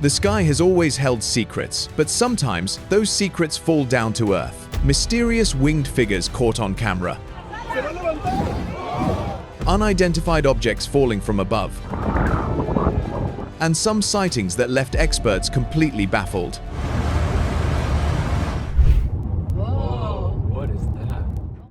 The sky has always held secrets, but sometimes those secrets fall down to earth. Mysterious winged figures caught on camera. Unidentified objects falling from above. And some sightings that left experts completely baffled. Whoa, what is that?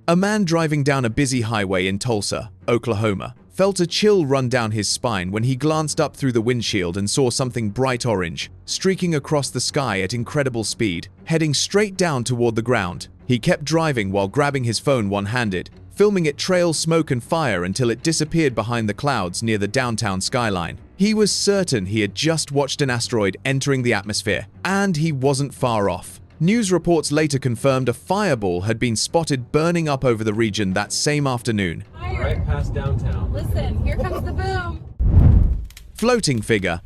A man driving down a busy highway in Tulsa, Oklahoma, felt a chill run down his spine when he glanced up through the windshield and saw something bright orange, streaking across the sky at incredible speed, heading straight down toward the ground. He kept driving while grabbing his phone one-handed, filming it trail smoke and fire until it disappeared behind the clouds near the downtown skyline. He was certain he had just watched an asteroid entering the atmosphere, and he wasn't far off. News reports later confirmed a fireball had been spotted burning up over the region that same afternoon. Right past downtown. Listen, here comes the boom. Floating figure.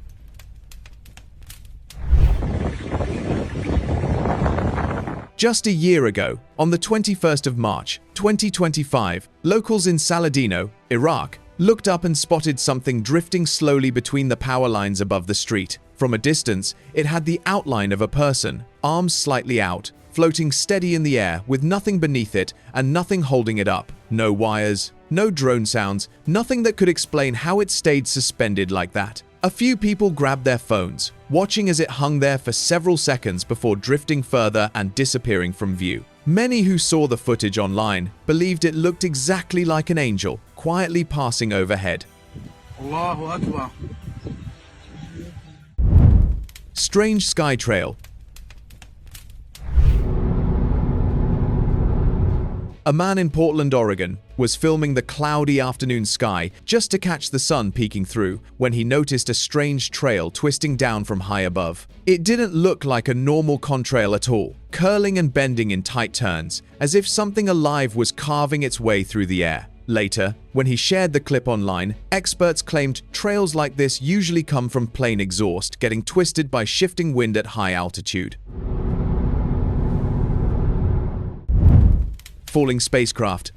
Just a year ago, on the 21st of March, 2025, locals in Saladino, Iraq, looked up and spotted something drifting slowly between the power lines above the street. From a distance, it had the outline of a person, arms slightly out, floating steady in the air with nothing beneath it and nothing holding it up. No wires, no drone sounds, nothing that could explain how it stayed suspended like that. A few people grabbed their phones, watching as it hung there for several seconds before drifting further and disappearing from view. Many who saw the footage online believed it looked exactly like an angel, quietly passing overhead. Allahu Akbar. Strange sky trail. A man in Portland, Oregon, was filming the cloudy afternoon sky just to catch the sun peeking through when he noticed a strange trail twisting down from high above. It didn't look like a normal contrail at all, curling and bending in tight turns, as if something alive was carving its way through the air. Later, when he shared the clip online, experts claimed trails like this usually come from plane exhaust getting twisted by shifting wind at high altitude. Falling spacecraft.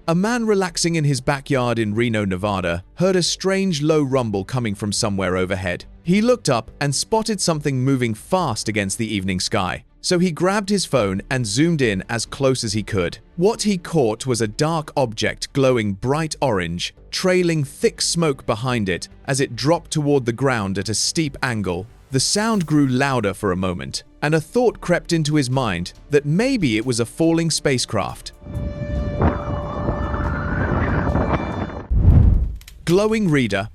A man relaxing in his backyard in Reno, Nevada, heard a strange low rumble coming from somewhere overhead. He looked up and spotted something moving fast against the evening sky. So he grabbed his phone and zoomed in as close as he could. What he caught was a dark object glowing bright orange, trailing thick smoke behind it as it dropped toward the ground at a steep angle. The sound grew louder for a moment, and a thought crept into his mind that maybe it was a falling spacecraft. Glowing reader.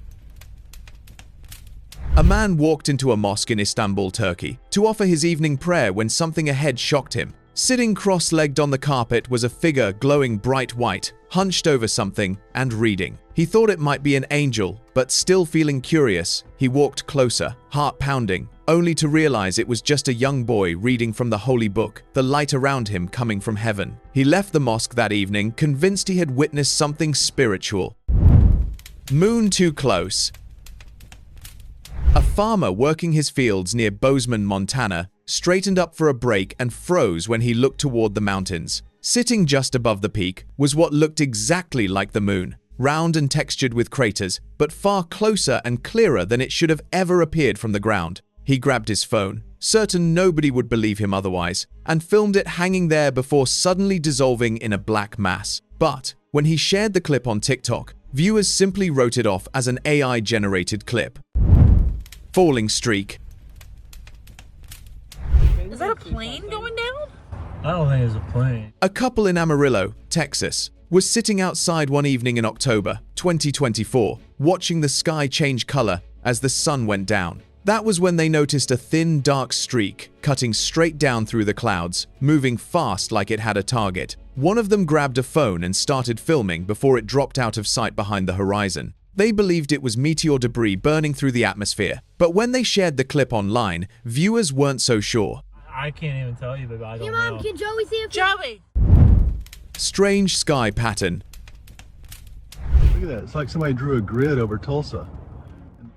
A man walked into a mosque in Istanbul, Turkey, to offer his evening prayer when something ahead shocked him. Sitting cross-legged on the carpet was a figure glowing bright white, hunched over something and reading. He thought it might be an angel, but still feeling curious, he walked closer, heart pounding, only to realize it was just a young boy reading from the holy book, the light around him coming from heaven. He left the mosque that evening, convinced he had witnessed something spiritual. Moon too close. A farmer working his fields near Bozeman, Montana, straightened up for a break and froze when he looked toward the mountains. Sitting just above the peak was what looked exactly like the moon, round and textured with craters, but far closer and clearer than it should have ever appeared from the ground. He grabbed his phone, certain nobody would believe him otherwise, and filmed it hanging there before suddenly dissolving in a black mass. But when he shared the clip on TikTok, viewers simply wrote it off as an AI-generated clip. Falling streak. Is that a plane going down? I don't think it's a plane. A couple in Amarillo, Texas, was sitting outside one evening in October 2024, watching the sky change color as the sun went down. That was when they noticed a thin, dark streak cutting straight down through the clouds, moving fast like it had a target. One of them grabbed a phone and started filming before it dropped out of sight behind the horizon. They believed it was meteor debris burning through the atmosphere, but when they shared the clip online, viewers weren't so sure. I can't even tell you, but I don't Hey, know. Mom, can Joey see if Joey! Strange sky pattern. Look at that. It's like somebody drew a grid over Tulsa.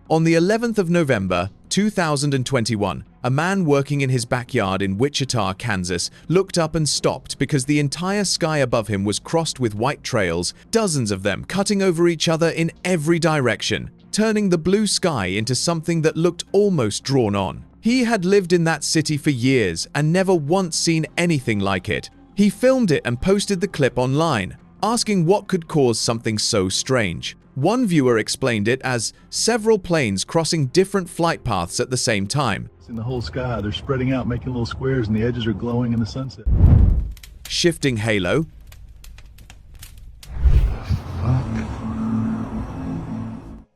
On the 11th of November, 2021, a man working in his backyard in Wichita, Kansas, looked up and stopped because the entire sky above him was crossed with white trails, dozens of them cutting over each other in every direction, turning the blue sky into something that looked almost drawn on. He had lived in that city for years and never once seen anything like it. He filmed it and posted the clip online, asking what could cause something so strange. One viewer explained it as several planes crossing different flight paths at the same time. In the whole sky, they're spreading out, making little squares, and the edges are glowing in the sunset. Shifting halo.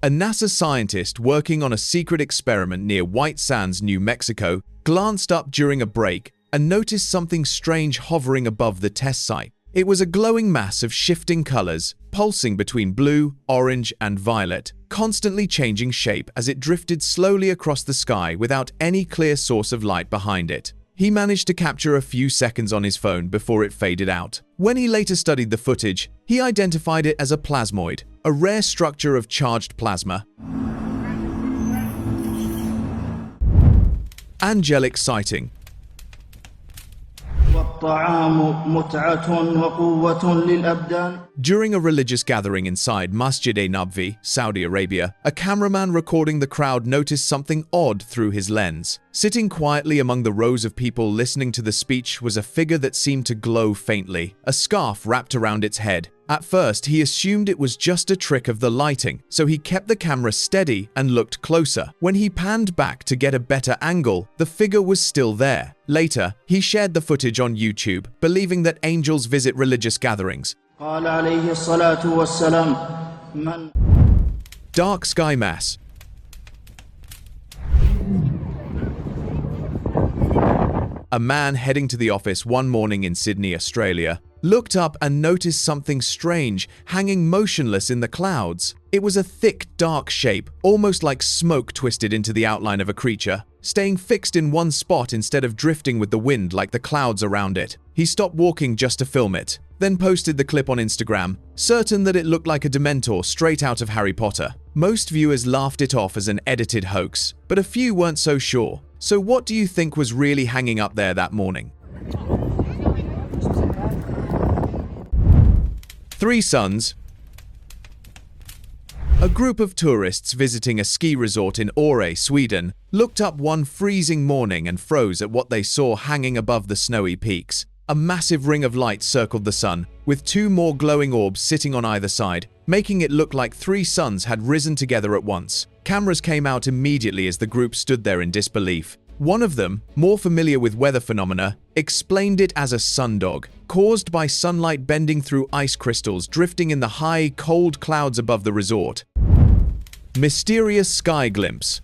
A NASA scientist working on a secret experiment near White Sands, New Mexico, glanced up during a break and noticed something strange hovering above the test site. It was a glowing mass of shifting colors, pulsing between blue, orange, and violet, constantly changing shape as it drifted slowly across the sky without any clear source of light behind it. He managed to capture a few seconds on his phone before it faded out. When he later studied the footage, he identified it as a plasmoid, a rare structure of charged plasma. Angelic sighting. During a religious gathering inside Masjid-e-Nabwi, Saudi Arabia, a cameraman recording the crowd noticed something odd through his lens. Sitting quietly among the rows of people listening to the speech was a figure that seemed to glow faintly, a scarf wrapped around its head. At first, he assumed it was just a trick of the lighting, so he kept the camera steady and looked closer. When he panned back to get a better angle, the figure was still there. Later, he shared the footage on YouTube, believing that angels visit religious gatherings. Dark sky mass. A man heading to the office one morning in Sydney, Australia, looked up and noticed something strange hanging motionless in the clouds. It was a thick, dark shape, almost like smoke twisted into the outline of a creature, staying fixed in one spot instead of drifting with the wind like the clouds around it. He stopped walking just to film it, then posted the clip on Instagram, certain that it looked like a Dementor straight out of Harry Potter. Most viewers laughed it off as an edited hoax, but a few weren't so sure. So what do you think was really hanging up there that morning? Three Suns. A group of tourists visiting a ski resort in Åre, Sweden, looked up one freezing morning and froze at what they saw hanging above the snowy peaks. A massive ring of light circled the sun, with two more glowing orbs sitting on either side, making it look like three suns had risen together at once. Cameras came out immediately as the group stood there in disbelief. One of them, more familiar with weather phenomena, explained it as a sundog, caused by sunlight bending through ice crystals drifting in the high, cold clouds above the resort. Mysterious sky glimpse.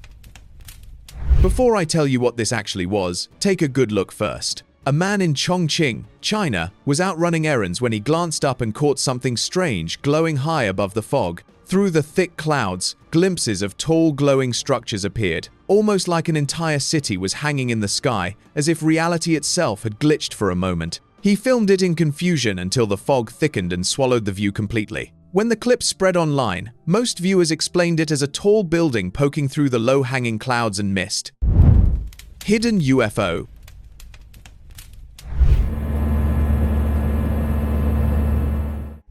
Before I tell you what this actually was, take a good look first. A man in Chongqing, China, was out running errands when he glanced up and caught something strange glowing high above the fog. Through the thick clouds, glimpses of tall glowing structures appeared, almost like an entire city was hanging in the sky, as if reality itself had glitched for a moment. He filmed it in confusion until the fog thickened and swallowed the view completely. When the clip spread online, most viewers explained it as a tall building poking through the low-hanging clouds and mist. Hidden UFO.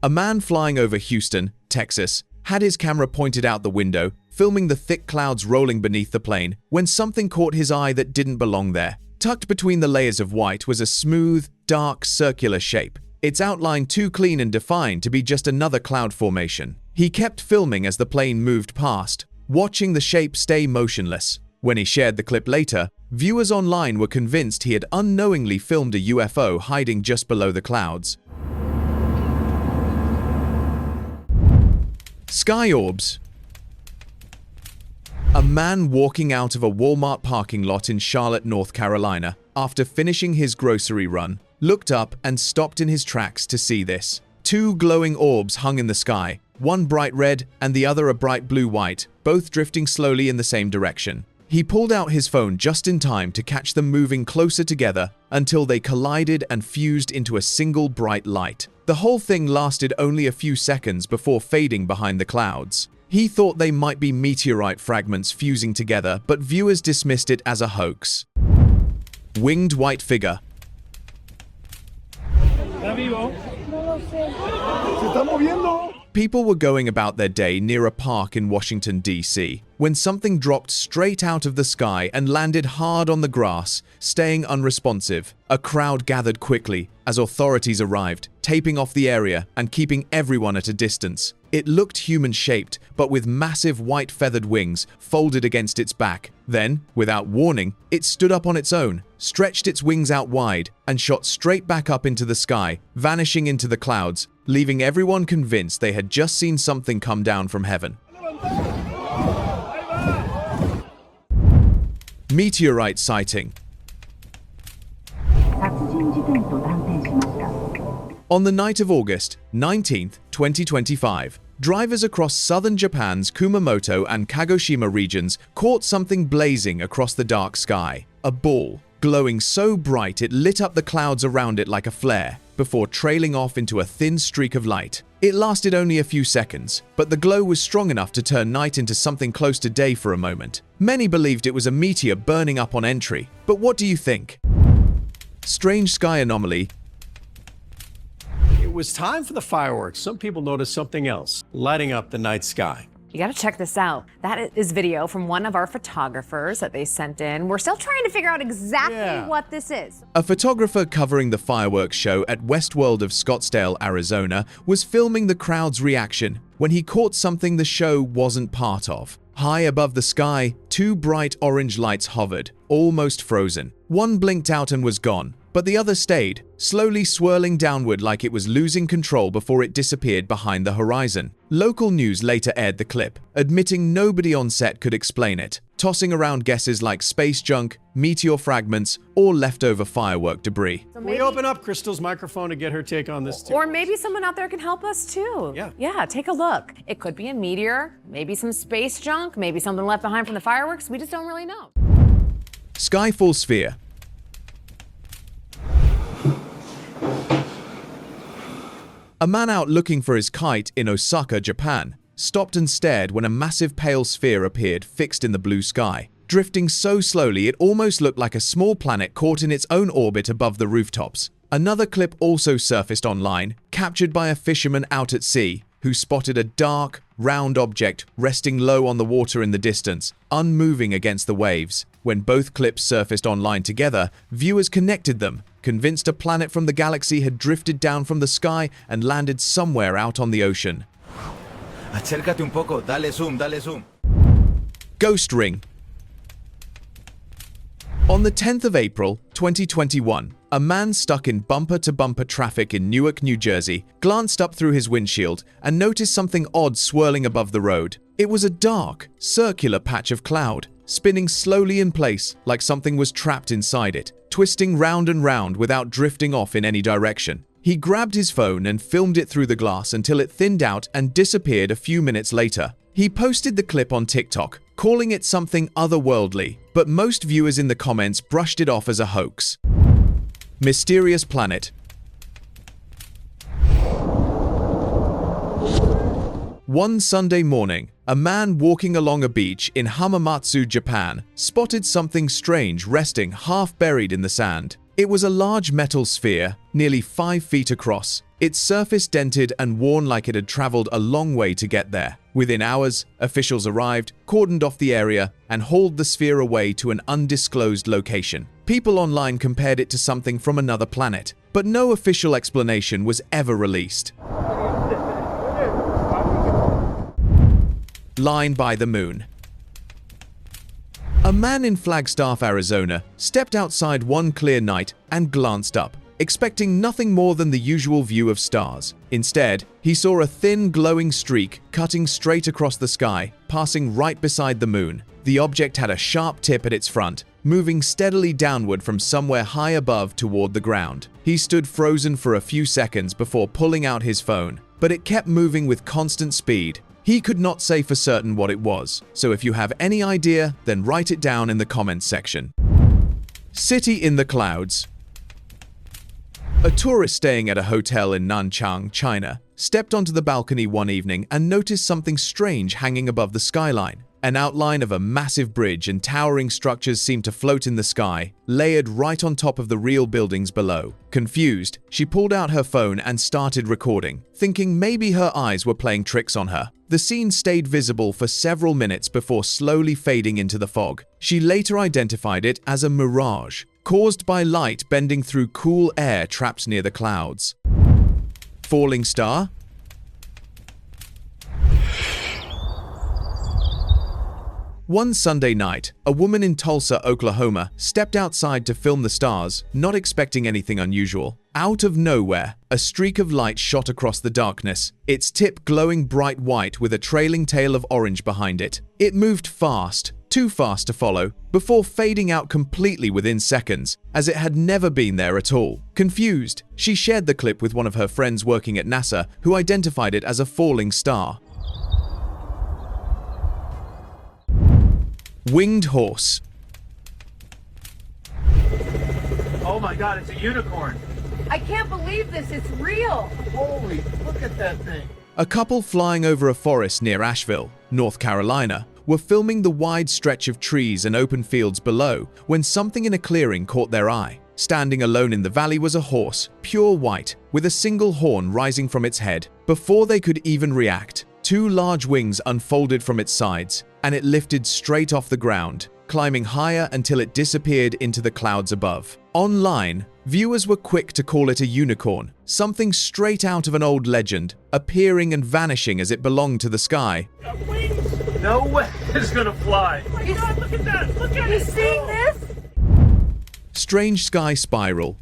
A man flying over Houston, Texas, had his camera pointed out the window, filming the thick clouds rolling beneath the plane, when something caught his eye that didn't belong there. Tucked between the layers of white was a smooth, dark, circular shape, its outline too clean and defined to be just another cloud formation. He kept filming as the plane moved past, watching the shape stay motionless. When he shared the clip later, viewers online were convinced he had unknowingly filmed a UFO hiding just below the clouds. Sky orbs. A man walking out of a Walmart parking lot in Charlotte, North Carolina, after finishing his grocery run, looked up and stopped in his tracks to see this. Two glowing orbs hung in the sky, one bright red and the other a bright blue-white, both drifting slowly in the same direction. He pulled out his phone just in time to catch them moving closer together until they collided and fused into a single bright light. The whole thing lasted only a few seconds before fading behind the clouds. He thought they might be meteorite fragments fusing together, but viewers dismissed it as a hoax. Winged white figure. People were going about their day near a park in Washington, D.C., when something dropped straight out of the sky and landed hard on the grass, staying unresponsive. A crowd gathered quickly as authorities arrived, taping off the area and keeping everyone at a distance. It looked human-shaped, but with massive white feathered wings folded against its back. Then, without warning, it stood up on its own, stretched its wings out wide, and shot straight back up into the sky, vanishing into the clouds, leaving everyone convinced they had just seen something come down from heaven. Meteorite sighting. On the night of August 19, 2025, drivers across southern Japan's Kumamoto and Kagoshima regions caught something blazing across the dark sky. A ball, glowing so bright it lit up the clouds around it like a flare, before trailing off into a thin streak of light. It lasted only a few seconds, but the glow was strong enough to turn night into something close to day for a moment. Many believed it was a meteor burning up on entry, but what do you think? Strange sky anomaly. It was time for the fireworks. Some people noticed something else, lighting up the night sky. You gotta check this out. That is video from one of our photographers that they sent in. We're still trying to figure out exactly what this is. A photographer covering the fireworks show at Westworld of Scottsdale, Arizona, was filming the crowd's reaction when he caught something the show wasn't part of. High above the sky, two bright orange lights hovered, almost frozen. One blinked out and was gone, but the other stayed, slowly swirling downward like it was losing control before it disappeared behind the horizon. Local news later aired the clip, admitting nobody on set could explain it, tossing around guesses like space junk, meteor fragments, or leftover firework debris. Can we open up Crystal's microphone to get her take on this too? Or maybe someone out there can help us too. Yeah, take a look. It could be a meteor, maybe some space junk, maybe something left behind from the fireworks. We just don't really know. Skyfall sphere. A man out looking for his kite in Osaka, Japan, stopped and stared when a massive pale sphere appeared fixed in the blue sky, drifting so slowly it almost looked like a small planet caught in its own orbit above the rooftops. Another clip also surfaced online, captured by a fisherman out at sea, who spotted a dark, round object resting low on the water in the distance, unmoving against the waves. When both clips surfaced online together, viewers connected them, convinced a planet from the galaxy had drifted down from the sky and landed somewhere out on the ocean. Acércate un poco, dale zoom, dale zoom. Ghost ring. On the 10th of April, 2021, a man stuck in bumper-to-bumper traffic in Newark, New Jersey, glanced up through his windshield and noticed something odd swirling above the road. It was a dark, circular patch of cloud, spinning slowly in place like something was trapped inside it, twisting round and round without drifting off in any direction. He grabbed his phone and filmed it through the glass until it thinned out and disappeared a few minutes later. He posted the clip on TikTok, calling it something otherworldly, but most viewers in the comments brushed it off as a hoax. Mysterious planet. One Sunday morning, a man walking along a beach in Hamamatsu, Japan, spotted something strange resting half buried in the sand. It was a large metal sphere, nearly 5 feet across, its surface dented and worn like it had traveled a long way to get there. Within hours, officials arrived, cordoned off the area, and hauled the sphere away to an undisclosed location. People online compared it to something from another planet, but no official explanation was ever released. Line by the moon. A man in Flagstaff, Arizona, stepped outside one clear night and glanced up, expecting nothing more than the usual view of stars. Instead, he saw a thin, glowing streak cutting straight across the sky, passing right beside the moon. The object had a sharp tip at its front, moving steadily downward from somewhere high above toward the ground. He stood frozen for a few seconds before pulling out his phone, but it kept moving with constant speed. He could not say for certain what it was, so if you have any idea, then write it down in the comments section. City in the clouds. A tourist staying at a hotel in Nanchang, China, stepped onto the balcony one evening and noticed something strange hanging above the skyline. An outline of a massive bridge and towering structures seemed to float in the sky, layered right on top of the real buildings below. Confused, she pulled out her phone and started recording, thinking maybe her eyes were playing tricks on her. The scene stayed visible for several minutes before slowly fading into the fog. She later identified it as a mirage, caused by light bending through cool air trapped near the clouds. Falling star? One Sunday night, a woman in Tulsa, Oklahoma, stepped outside to film the stars, not expecting anything unusual. Out of nowhere, a streak of light shot across the darkness, its tip glowing bright white with a trailing tail of orange behind it. It moved fast, too fast to follow, before fading out completely within seconds, as it had never been there at all. Confused, she shared the clip with one of her friends working at NASA, who identified it as a falling star. Winged horse. Oh my god, it's a unicorn. I can't believe this. It's real. Holy, look at that thing. A couple flying over a forest near Asheville, North Carolina, were filming the wide stretch of trees and open fields below when something in a clearing caught their eye. Standing alone in the valley was a horse, pure white, with a single horn rising from its head. Before they could even react, two large wings unfolded from its sides, and it lifted straight off the ground, climbing higher until it disappeared into the clouds above. Online, viewers were quick to call it a unicorn, something straight out of an old legend, appearing and vanishing as it belonged to the sky. Wings? No way it's gonna fly. Oh my god, look at that! Look at it! You seeing this? Strange sky spiral.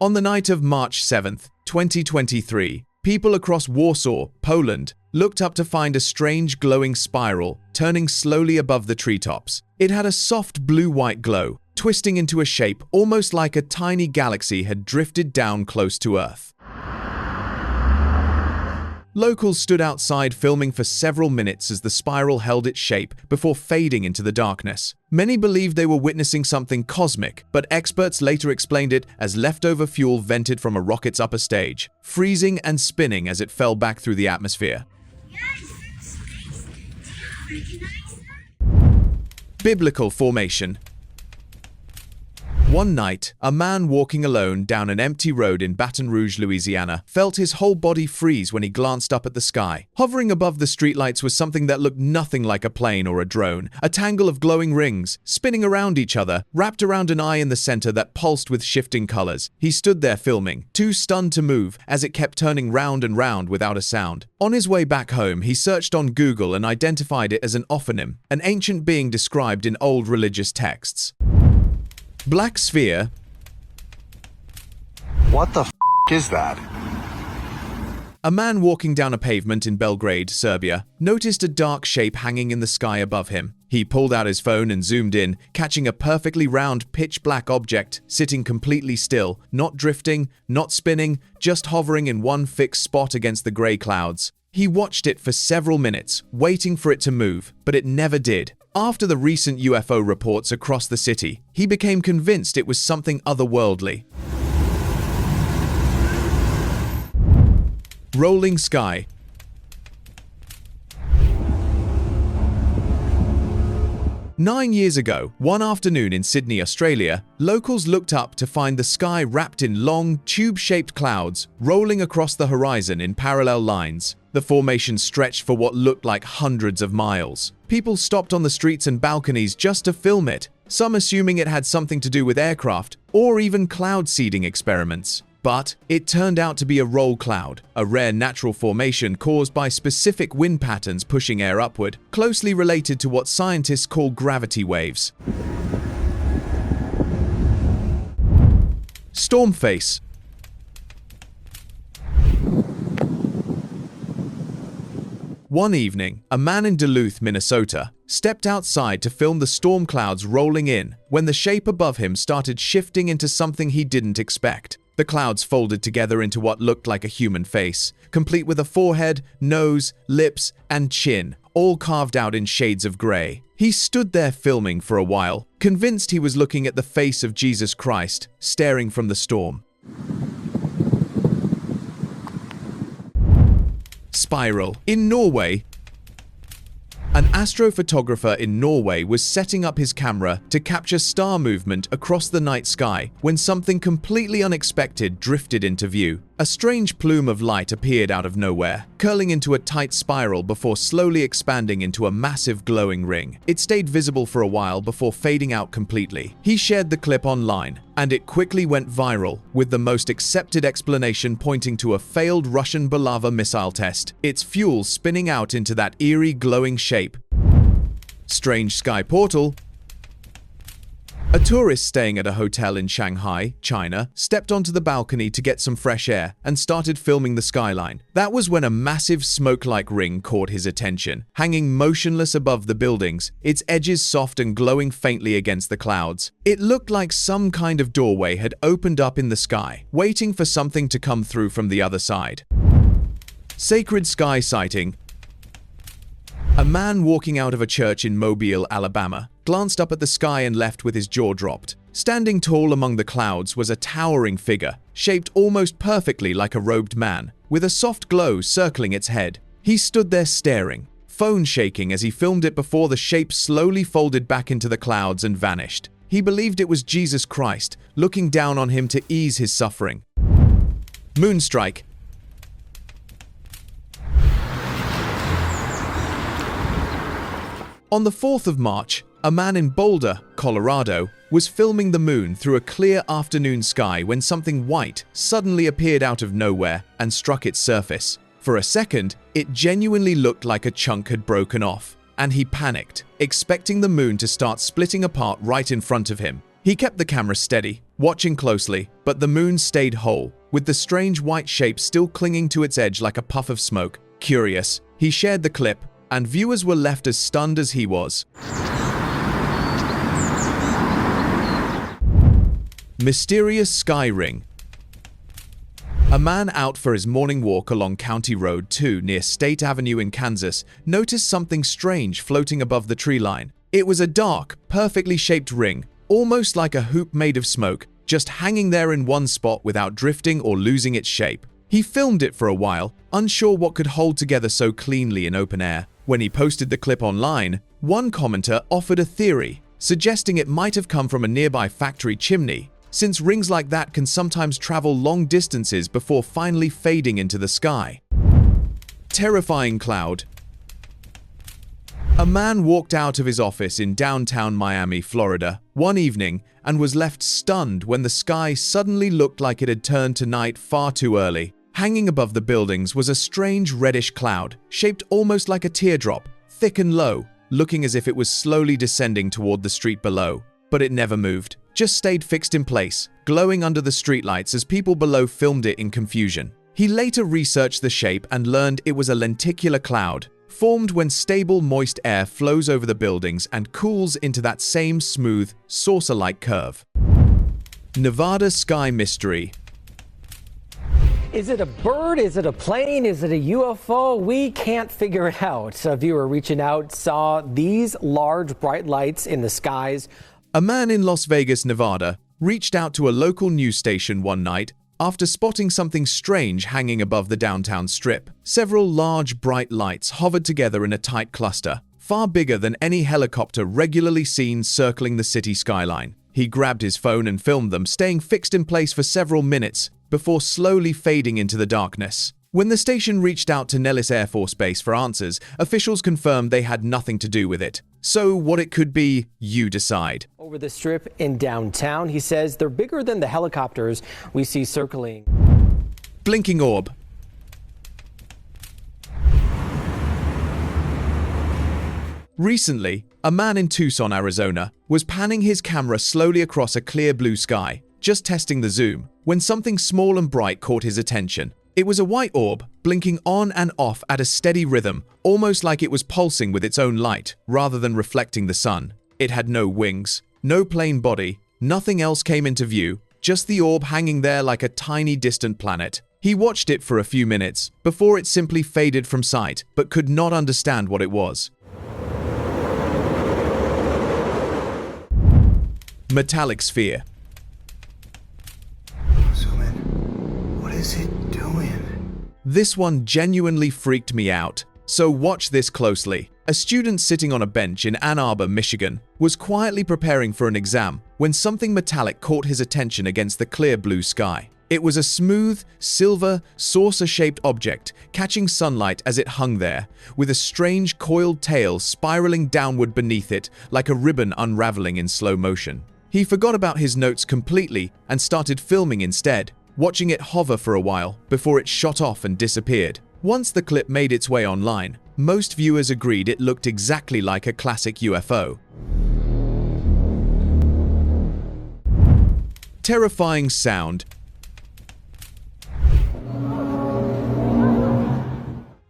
On the night of March 7th, 2023, people across Warsaw, Poland, looked up to find a strange glowing spiral turning slowly above the treetops. It had a soft blue-white glow, twisting into a shape almost like a tiny galaxy had drifted down close to Earth. Locals stood outside filming for several minutes as the spiral held its shape before fading into the darkness. Many believed they were witnessing something cosmic, but experts later explained it as leftover fuel vented from a rocket's upper stage, freezing and spinning as it fell back through the atmosphere. Biblical formation. One night, a man walking alone down an empty road in Baton Rouge, Louisiana, felt his whole body freeze when he glanced up at the sky. Hovering above the streetlights was something that looked nothing like a plane or a drone, a tangle of glowing rings, spinning around each other, wrapped around an eye in the center that pulsed with shifting colors. He stood there filming, too stunned to move, as it kept turning round and round without a sound. On his way back home, he searched on Google and identified it as an ophonym, an ancient being described in old religious texts. Black sphere. What the f*** is that? A man walking down a pavement in Belgrade, Serbia, noticed a dark shape hanging in the sky above him. He pulled out his phone and zoomed in, catching a perfectly round, pitch-black object sitting completely still, not drifting, not spinning, just hovering in one fixed spot against the gray clouds. He watched it for several minutes, waiting for it to move, but it never did. After the recent UFO reports across the city, he became convinced it was something otherworldly. Rolling sky. Nine years ago, one afternoon in Sydney, Australia, locals looked up to find the sky wrapped in long, tube-shaped clouds rolling across the horizon in parallel lines. The formation stretched for what looked like hundreds of miles. People stopped on the streets and balconies just to film it, some assuming it had something to do with aircraft or even cloud seeding experiments. But it turned out to be a roll cloud, a rare natural formation caused by specific wind patterns pushing air upward, closely related to what scientists call gravity waves. Storm face. One evening, a man in Duluth, Minnesota, stepped outside to film the storm clouds rolling in when the shape above him started shifting into something he didn't expect. The clouds folded together into what looked like a human face, complete with a forehead, nose, lips, and chin, all carved out in shades of gray. He stood there filming for a while, convinced he was looking at the face of Jesus Christ, staring from the storm. Spiral. In Norway, an astrophotographer in Norway was setting up his camera to capture star movement across the night sky when something completely unexpected drifted into view. A strange plume of light appeared out of nowhere, curling into a tight spiral before slowly expanding into a massive glowing ring. It stayed visible for a while before fading out completely. He shared the clip online, and it quickly went viral, with the most accepted explanation pointing to a failed Russian Bulava missile test, its fuel spinning out into that eerie glowing shape. Strange sky portal. A tourist staying at a hotel in Shanghai, China, stepped onto the balcony to get some fresh air and started filming the skyline. That was when a massive smoke-like ring caught his attention, hanging motionless above the buildings, its edges soft and glowing faintly against the clouds. It looked like some kind of doorway had opened up in the sky, waiting for something to come through from the other side. Sacred sky sighting. A man walking out of a church in Mobile, Alabama, glanced up at the sky and left with his jaw dropped. Standing tall among the clouds was a towering figure, shaped almost perfectly like a robed man, with a soft glow circling its head. He stood there staring, phone shaking as he filmed it before the shape slowly folded back into the clouds and vanished. He believed it was Jesus Christ, looking down on him to ease his suffering. Moonstrike. On the 4th of March, a man in Boulder, Colorado, was filming the moon through a clear afternoon sky when something white suddenly appeared out of nowhere and struck its surface. For a second, it genuinely looked like a chunk had broken off, and he panicked, expecting the moon to start splitting apart right in front of him. He kept the camera steady, watching closely, but the moon stayed whole, with the strange white shape still clinging to its edge like a puff of smoke. Curious, he shared the clip, and viewers were left as stunned as he was. Mysterious sky ring. A man out for his morning walk along County Road 2 near State Avenue in Kansas noticed something strange floating above the tree line. It was a dark, perfectly shaped ring, almost like a hoop made of smoke, just hanging there in one spot without drifting or losing its shape. He filmed it for a while, unsure what could hold together so cleanly in open air. When he posted the clip online, one commenter offered a theory, suggesting it might have come from a nearby factory chimney, since rings like that can sometimes travel long distances before finally fading into the sky. Terrifying cloud. A man walked out of his office in downtown Miami, Florida, one evening and was left stunned when the sky suddenly looked like it had turned to night far too early. Hanging above the buildings was a strange reddish cloud, shaped almost like a teardrop, thick and low, looking as if it was slowly descending toward the street below. But it never moved, just stayed fixed in place, glowing under the streetlights as people below filmed it in confusion. He later researched the shape and learned it was a lenticular cloud, formed when stable moist air flows over the buildings and cools into that same smooth, saucer-like curve. Nevada sky mystery. Is it a bird? Is it a plane? Is it a UFO? We can't figure it out. A viewer reaching out saw these large bright lights in the skies. A man in Las Vegas, Nevada, reached out to a local news station one night after spotting something strange hanging above the downtown strip. Several large, bright lights hovered together in a tight cluster, far bigger than any helicopter regularly seen circling the city skyline. He grabbed his phone and filmed them, staying fixed in place for several minutes before slowly fading into the darkness. When the station reached out to Nellis Air Force Base for answers, officials confirmed they had nothing to do with it. So what it could be, you decide. Over the strip in downtown, he says they're bigger than the helicopters we see circling. Blinking orb. Recently, a man in Tucson, Arizona, was panning his camera slowly across a clear blue sky, just testing the zoom, when something small and bright caught his attention. It was a white orb, blinking on and off at a steady rhythm, almost like it was pulsing with its own light, rather than reflecting the sun. It had no wings, no plain body, nothing else came into view, just the orb hanging there like a tiny distant planet. He watched it for a few minutes, before it simply faded from sight, but could not understand what it was. metallic sphere. Zoom in. What is it doing? This one genuinely freaked me out, so watch this closely. A student sitting on a bench in Ann Arbor, Michigan, was quietly preparing for an exam when something metallic caught his attention against the clear blue sky. It was a smooth, silver, saucer-shaped object catching sunlight as it hung there, with a strange coiled tail spiraling downward beneath it like a ribbon unraveling in slow motion. He forgot about his notes completely and started filming instead, watching it hover for a while before it shot off and disappeared. Once the clip made its way online, most viewers agreed it looked exactly like a classic UFO. Terrifying sound.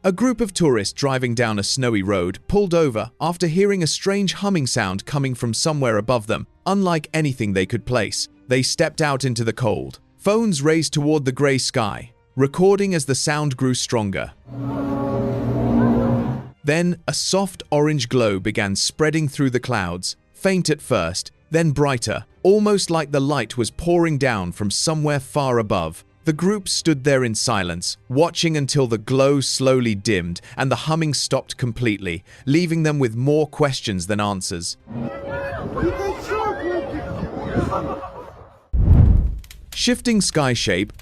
A group of tourists driving down a snowy road pulled over after hearing a strange humming sound coming from somewhere above them, unlike anything they could place. They stepped out into the cold. Phones raised toward the gray sky, recording as the sound grew stronger. Then a soft orange glow began spreading through the clouds, faint at first, then brighter, almost like the light was pouring down from somewhere far above. The group stood there in silence, watching until the glow slowly dimmed and the humming stopped completely, leaving them with more questions than answers. Shifting sky shape.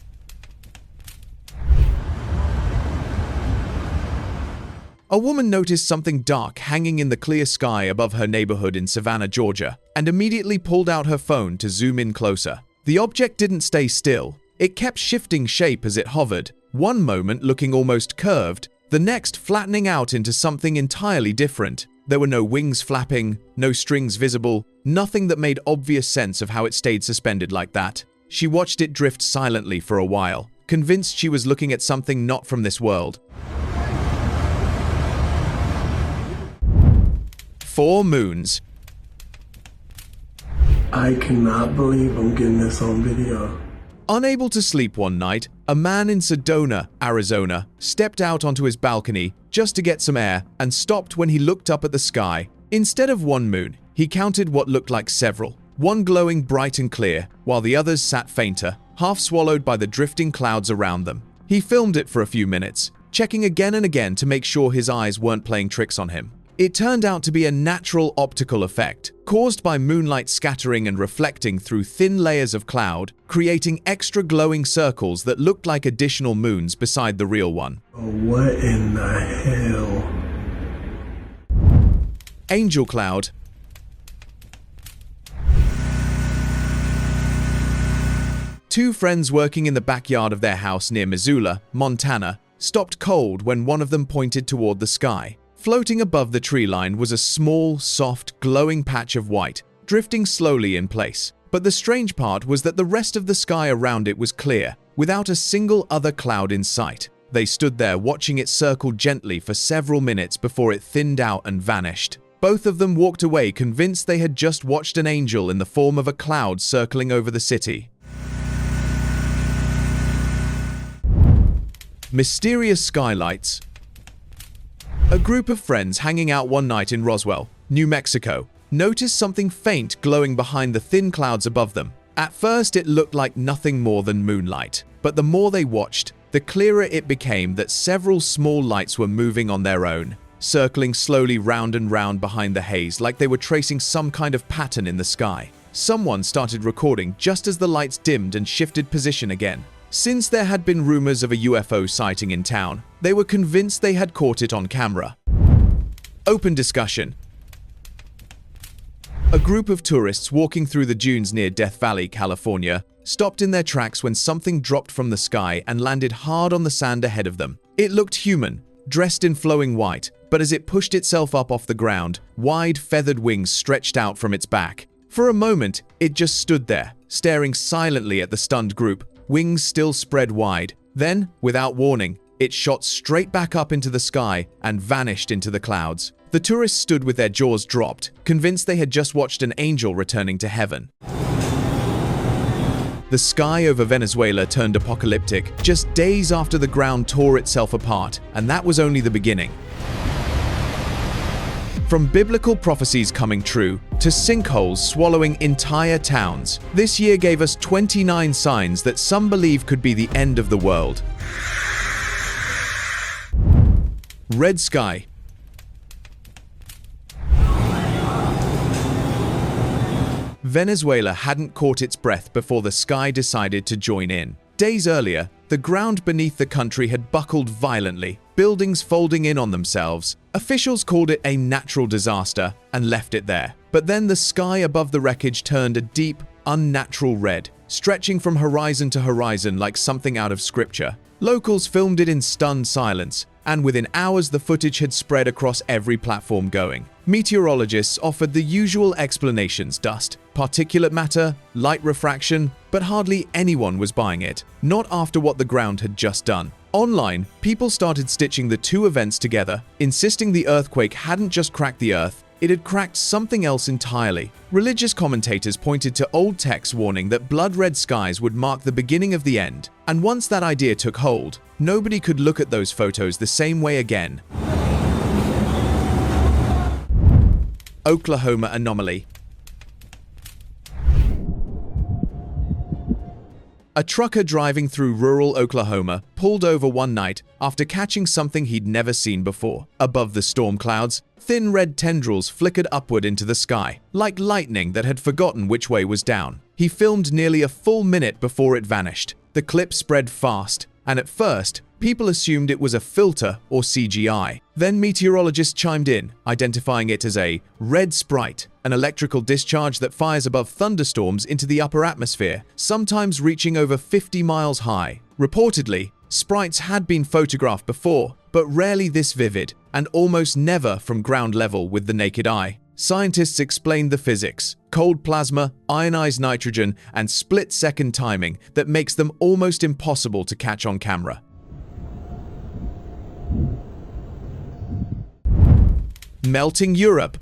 A woman noticed something dark hanging in the clear sky above her neighborhood in Savannah, Georgia, and immediately pulled out her phone to zoom in closer. The object didn't stay still. It kept shifting shape as it hovered, one moment looking almost curved, the next flattening out into something entirely different. There were no wings flapping, no strings visible, nothing that made obvious sense of how it stayed suspended like that. She watched it drift silently for a while, convinced she was looking at something not from this world. 4 moons. I cannot believe I'm getting this on video. Unable to sleep one night, a man in Sedona, Arizona, stepped out onto his balcony just to get some air and stopped when he looked up at the sky. Instead of one moon, he counted what looked like several, one glowing bright and clear, while the others sat fainter, half swallowed by the drifting clouds around them. He filmed it for a few minutes, checking again and again to make sure his eyes weren't playing tricks on him. It turned out to be a natural optical effect, caused by moonlight scattering and reflecting through thin layers of cloud, creating extra glowing circles that looked like additional moons beside the real one. What in the hell? Angel cloud. Two friends working in the backyard of their house near Missoula, Montana, stopped cold when one of them pointed toward the sky. Floating above the tree line was a small, soft, glowing patch of white, drifting slowly in place. But the strange part was that the rest of the sky around it was clear, without a single other cloud in sight. They stood there watching it circle gently for several minutes before it thinned out and vanished. Both of them walked away convinced they had just watched an angel in the form of a cloud circling over the city. Mysterious skylights. A group of friends hanging out one night in Roswell, New Mexico, noticed something faint glowing behind the thin clouds above them. At first, it looked like nothing more than moonlight, but the more they watched, the clearer it became that several small lights were moving on their own, circling slowly round and round behind the haze like they were tracing some kind of pattern in the sky. Someone started recording just as the lights dimmed and shifted position again. Since there had been rumors of a UFO sighting in town, they were convinced they had caught it on camera. Open discussion. A group of tourists walking through the dunes near Death Valley, California, stopped in their tracks when something dropped from the sky and landed hard on the sand ahead of them. It looked human, dressed in flowing white, but as it pushed itself up off the ground, wide feathered wings stretched out from its back. For a moment, it just stood there, staring silently at the stunned group, wings still spread wide. Then, without warning, it shot straight back up into the sky and vanished into the clouds. The tourists stood with their jaws dropped, convinced they had just watched an angel returning to heaven. The sky over Venezuela turned apocalyptic just days after the ground tore itself apart, and that was only the beginning. From biblical prophecies coming true to sinkholes swallowing entire towns, this year gave us 29 signs that some believe could be the end of the world. Red sky. Venezuela hadn't caught its breath before the sky decided to join in. Days earlier, the ground beneath the country had buckled violently, buildings folding in on themselves. Officials called it a natural disaster and left it there. But then the sky above the wreckage turned a deep, unnatural red, stretching from horizon to horizon like something out of scripture. Locals filmed it in stunned silence, and within hours the footage had spread across every platform going. Meteorologists offered the usual explanations: dust, particulate matter, light refraction, but hardly anyone was buying it. Not after what the ground had just done. Online, people started stitching the two events together, insisting the earthquake hadn't just cracked the earth, it had cracked something else entirely. Religious commentators pointed to old texts warning that blood-red skies would mark the beginning of the end. And once that idea took hold, nobody could look at those photos the same way again. Oklahoma anomaly. A trucker driving through rural Oklahoma pulled over one night after catching something he'd never seen before. Above the storm clouds, thin red tendrils flickered upward into the sky, like lightning that had forgotten which way was down. He filmed nearly a full minute before it vanished. The clip spread fast, and at first, people assumed it was a filter or CGI. Then meteorologists chimed in, identifying it as a red sprite, an electrical discharge that fires above thunderstorms into the upper atmosphere, sometimes reaching over 50 miles high. Reportedly, sprites had been photographed before, but rarely this vivid, and almost never from ground level with the naked eye. Scientists explained the physics: cold plasma, ionized nitrogen, and split-second timing that makes them almost impossible to catch on camera. Melting Europe.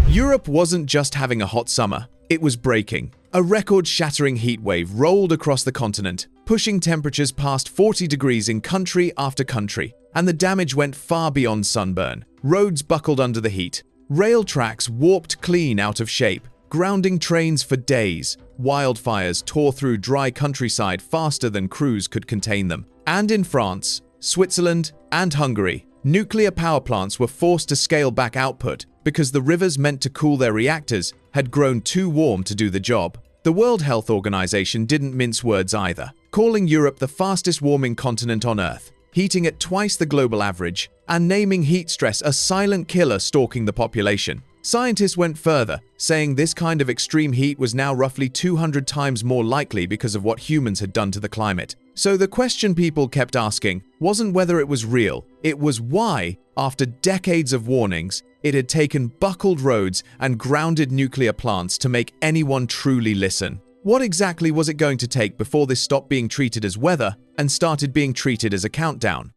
Europe wasn't just having a hot summer, it was breaking. A record-shattering heat wave rolled across the continent, pushing temperatures past 40 degrees in country after country, and the damage went far beyond sunburn. Roads buckled under the heat, rail tracks warped clean out of shape, grounding trains for days. Wildfires tore through dry countryside faster than crews could contain them. And in France, Switzerland, and Hungary, nuclear power plants were forced to scale back output because the rivers meant to cool their reactors had grown too warm to do the job. The World Health Organization didn't mince words either, calling Europe the fastest warming continent on Earth, heating at twice the global average, and naming heat stress a silent killer stalking the population. Scientists went further, saying this kind of extreme heat was now roughly 200 times more likely because of what humans had done to the climate. So the question people kept asking wasn't whether it was real, it was why, after decades of warnings, it had taken buckled roads and grounded nuclear plants to make anyone truly listen. What exactly was it going to take before this stopped being treated as weather and started being treated as a countdown?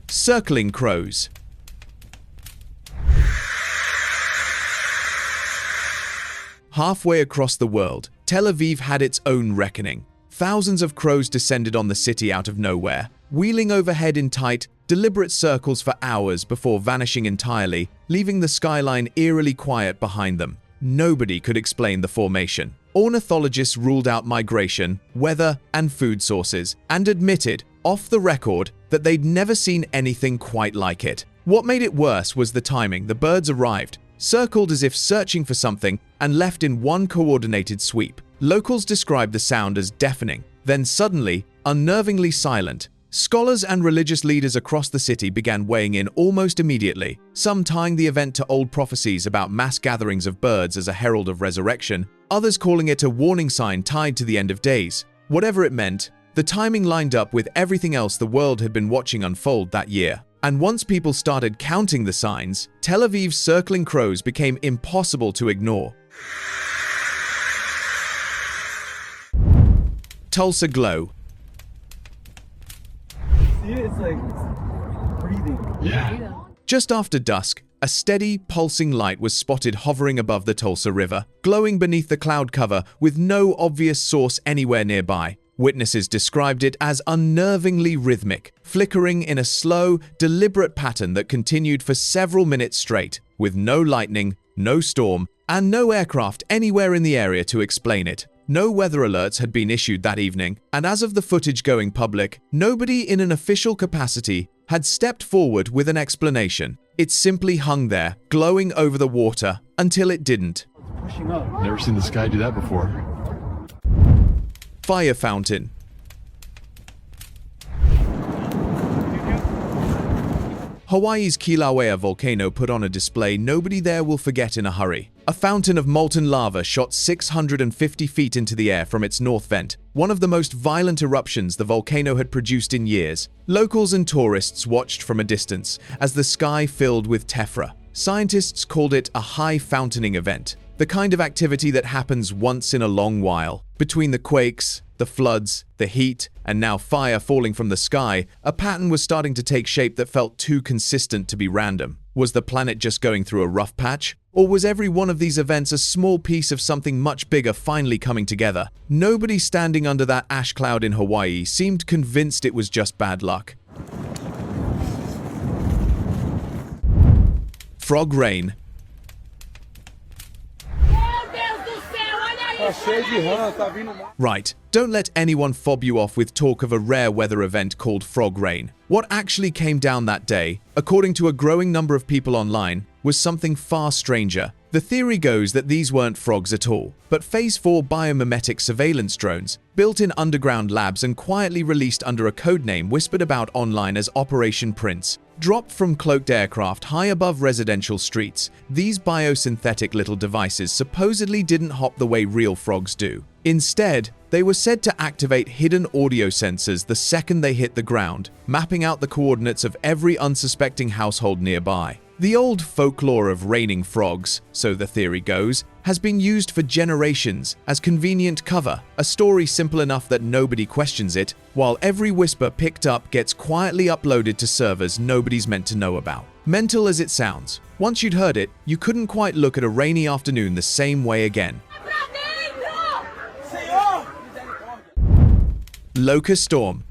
Circling crows. Halfway across the world, Tel Aviv had its own reckoning. Thousands of crows descended on the city out of nowhere, wheeling overhead in tight, deliberate circles for hours before vanishing entirely, leaving the skyline eerily quiet behind them. Nobody could explain the formation. Ornithologists ruled out migration, weather, and food sources, and admitted, off the record, that they'd never seen anything quite like it. What made it worse was the timing. The birds arrived, circled as if searching for something, and left in one coordinated sweep. Locals described the sound as deafening, then suddenly, unnervingly silent. Scholars and religious leaders across the city began weighing in almost immediately, some tying the event to old prophecies about mass gatherings of birds as a herald of resurrection, others calling it a warning sign tied to the end of days. Whatever it meant, the timing lined up with everything else the world had been watching unfold that year. And once people started counting the signs, Tel Aviv's circling crows became impossible to ignore. Tulsa glow. See, it's like breathing. Yeah. Just after dusk, a steady, pulsing light was spotted hovering above the Tulsa River, glowing beneath the cloud cover with no obvious source anywhere nearby. Witnesses described it as unnervingly rhythmic, flickering in a slow, deliberate pattern that continued for several minutes straight, with no lightning, no storm, and no aircraft anywhere in the area to explain it. No weather alerts had been issued that evening, and as of the footage going public, nobody in an official capacity had stepped forward with an explanation. It simply hung there, glowing over the water, until it didn't. Pushing up. Never seen the sky do that before. Fire fountain. Hawaii's Kilauea volcano put on a display nobody there will forget in a hurry. A fountain of molten lava shot 650 feet into the air from its north vent, one of the most violent eruptions the volcano had produced in years. Locals and tourists watched from a distance as the sky filled with tephra. Scientists called it a high fountaining event, the kind of activity that happens once in a long while. Between the quakes, the floods, the heat, and now fire falling from the sky, a pattern was starting to take shape that felt too consistent to be random. Was the planet just going through a rough patch? Or was every one of these events a small piece of something much bigger finally coming together? Nobody standing under that ash cloud in Hawaii seemed convinced it was just bad luck. Frog rain. Right, don't let anyone fob you off with talk of a rare weather event called frog rain. What actually came down that day, according to a growing number of people online, was something far stranger. The theory goes that these weren't frogs at all, but Phase 4 biomimetic surveillance drones, built in underground labs and quietly released under a codename whispered about online as Operation Prince. Dropped from cloaked aircraft high above residential streets, these biosynthetic little devices supposedly didn't hop the way real frogs do. Instead, they were said to activate hidden audio sensors the second they hit the ground, mapping out the coordinates of every unsuspecting household nearby. The old folklore of raining frogs, so the theory goes, has been used for generations as convenient cover, a story simple enough that nobody questions it, while every whisper picked up gets quietly uploaded to servers nobody's meant to know about. Mental as it sounds, once you'd heard it, you couldn't quite look at a rainy afternoon the same way again. Locust storm.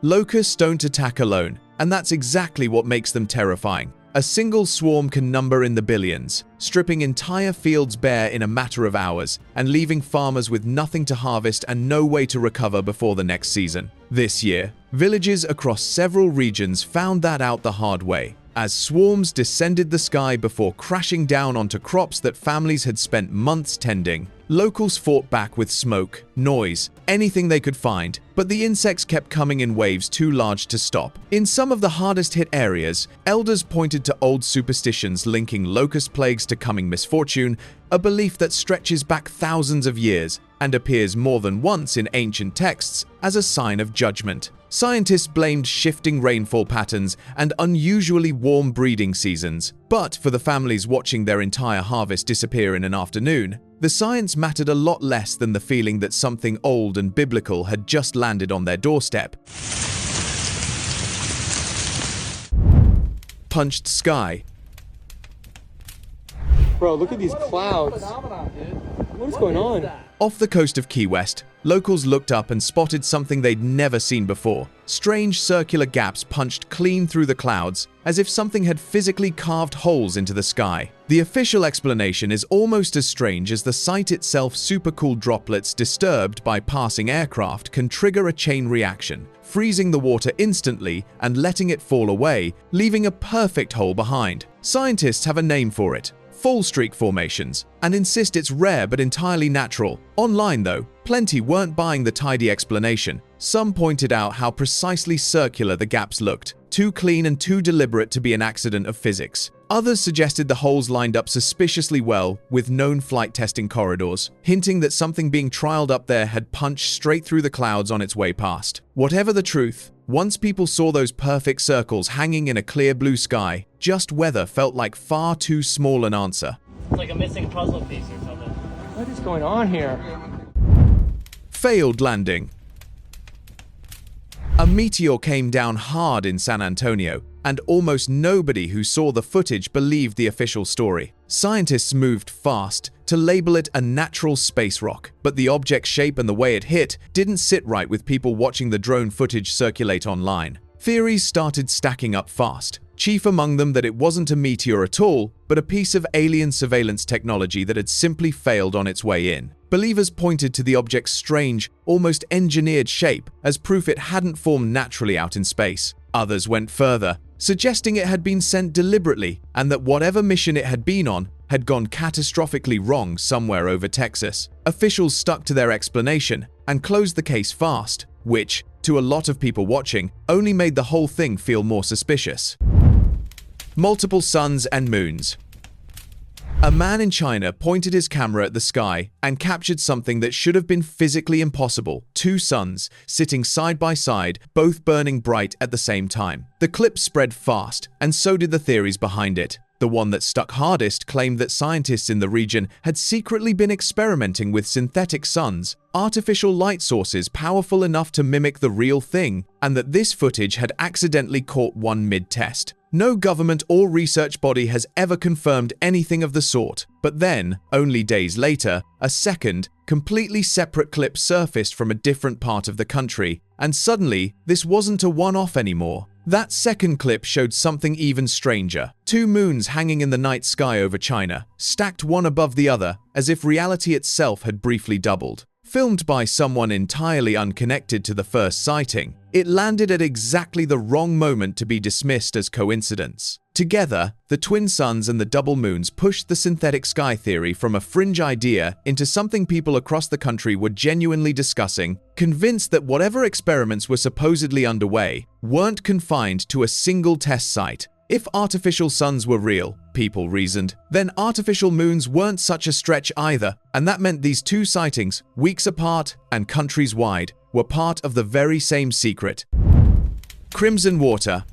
Locusts don't attack alone, and that's exactly what makes them terrifying. A single swarm can number in the billions, stripping entire fields bare in a matter of hours and leaving farmers with nothing to harvest and no way to recover before the next season. This year, villages across several regions found that out the hard way, as swarms descended the sky before crashing down onto crops that families had spent months tending. Locals fought back with smoke, noise, anything they could find, but the insects kept coming in waves too large to stop. In some of the hardest hit areas, elders pointed to old superstitions linking locust plagues to coming misfortune, a belief that stretches back thousands of years and appears more than once in ancient texts as a sign of judgment. Scientists blamed shifting rainfall patterns and unusually warm breeding seasons, but for the families watching their entire harvest disappear in an afternoon, the science mattered a lot less than the feeling that something old and biblical had just landed on their doorstep. Punched sky. Bro, look at these clouds. What is going on? Off the coast of Key West, locals looked up and spotted something they'd never seen before. Strange circular gaps punched clean through the clouds, as if something had physically carved holes into the sky. The official explanation is almost as strange as the sight itself. Supercooled droplets disturbed by passing aircraft can trigger a chain reaction, freezing the water instantly and letting it fall away, leaving a perfect hole behind. Scientists have a name for it: fall streak formations, and insist it's rare but entirely natural. Online though, plenty weren't buying the tidy explanation. Some pointed out how precisely circular the gaps looked, too clean and too deliberate to be an accident of physics. Others suggested the holes lined up suspiciously well with known flight testing corridors, hinting that something being trialed up there had punched straight through the clouds on its way past. Whatever the truth, once people saw those perfect circles hanging in a clear blue sky, just weather felt like far too small an answer. It's like a missing puzzle piece or something. What is going on here? Failed landing. A meteor came down hard in San Antonio, and almost nobody who saw the footage believed the official story. Scientists moved fast to label it a natural space rock, but the object's shape and the way it hit didn't sit right with people watching the drone footage circulate online. Theories started stacking up fast, chief among them that it wasn't a meteor at all, but a piece of alien surveillance technology that had simply failed on its way in. Believers pointed to the object's strange, almost engineered shape as proof it hadn't formed naturally out in space. Others went further, suggesting it had been sent deliberately and that whatever mission it had been on had gone catastrophically wrong somewhere over Texas. Officials stuck to their explanation and closed the case fast, which, to a lot of people watching, only made the whole thing feel more suspicious. Multiple suns and moons. A man in China pointed his camera at the sky and captured something that should have been physically impossible: 2 suns sitting side by side, both burning bright at the same time. The clip spread fast, and so did the theories behind it. The one that stuck hardest claimed that scientists in the region had secretly been experimenting with synthetic suns, artificial light sources powerful enough to mimic the real thing, and that this footage had accidentally caught one mid-test. No government or research body has ever confirmed anything of the sort, but then, only days later, a second, completely separate clip surfaced from a different part of the country, and suddenly, this wasn't a one-off anymore. That second clip showed something even stranger: 2 moons hanging in the night sky over China, stacked one above the other, as if reality itself had briefly doubled. Filmed by someone entirely unconnected to the first sighting, it landed at exactly the wrong moment to be dismissed as coincidence. Together, the twin suns and the double moons pushed the synthetic sky theory from a fringe idea into something people across the country were genuinely discussing, convinced that whatever experiments were supposedly underway weren't confined to a single test site. If artificial suns were real, people reasoned, then artificial moons weren't such a stretch either, and that meant these 2 sightings, weeks apart and countries wide, were part of the very same secret. Crimson water.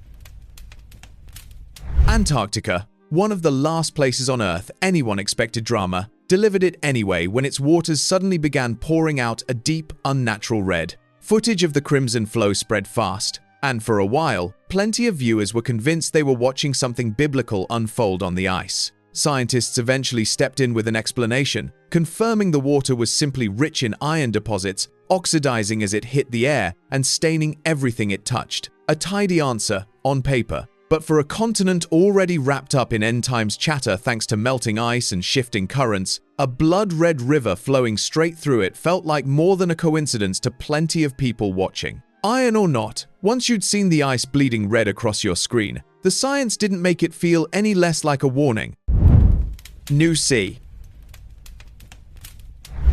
Antarctica, one of the last places on Earth anyone expected drama, delivered it anyway when its waters suddenly began pouring out a deep, unnatural red. Footage of the crimson flow spread fast, and for a while, plenty of viewers were convinced they were watching something biblical unfold on the ice. Scientists eventually stepped in with an explanation, confirming the water was simply rich in iron deposits, oxidizing as it hit the air and staining everything it touched. A tidy answer, on paper, but for a continent already wrapped up in end-times chatter thanks to melting ice and shifting currents, a blood-red river flowing straight through it felt like more than a coincidence to plenty of people watching. Iron or not, once you'd seen the ice bleeding red across your screen, the science didn't make it feel any less like a warning. New sea.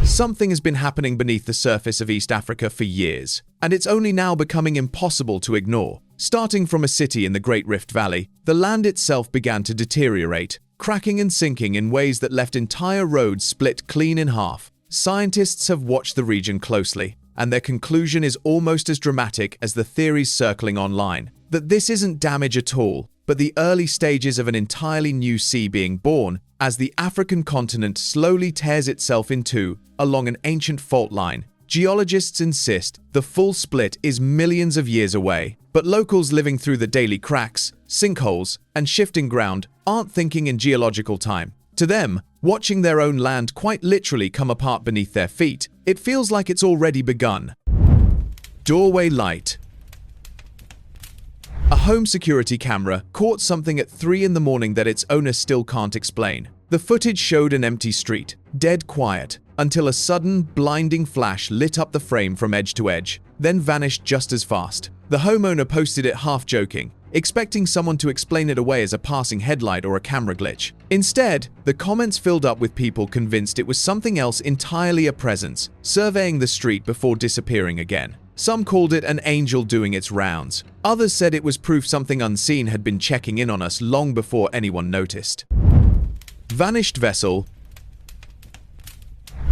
Something has been happening beneath the surface of East Africa for years, and it's only now becoming impossible to ignore. Starting from a city in the Great Rift Valley, the land itself began to deteriorate, cracking and sinking in ways that left entire roads split clean in half. Scientists have watched the region closely, and their conclusion is almost as dramatic as the theories circling online, that this isn't damage at all, but the early stages of an entirely new sea being born as the African continent slowly tears itself in two along an ancient fault line. Geologists insist the full split is millions of years away, but locals living through the daily cracks, sinkholes, and shifting ground aren't thinking in geological time. To them, watching their own land quite literally come apart beneath their feet, it feels like it's already begun. Doorway light. A home security camera caught something at 3 in the morning that its owner still can't explain. The footage showed an empty street, dead quiet, until a sudden, blinding flash lit up the frame from edge to edge, then vanished just as fast. The homeowner posted it half joking, expecting someone to explain it away as a passing headlight or a camera glitch. Instead, the comments filled up with people convinced it was something else entirely, a presence, surveying the street before disappearing again. Some called it an angel doing its rounds. Others said it was proof something unseen had been checking in on us long before anyone noticed. Vanished vessel.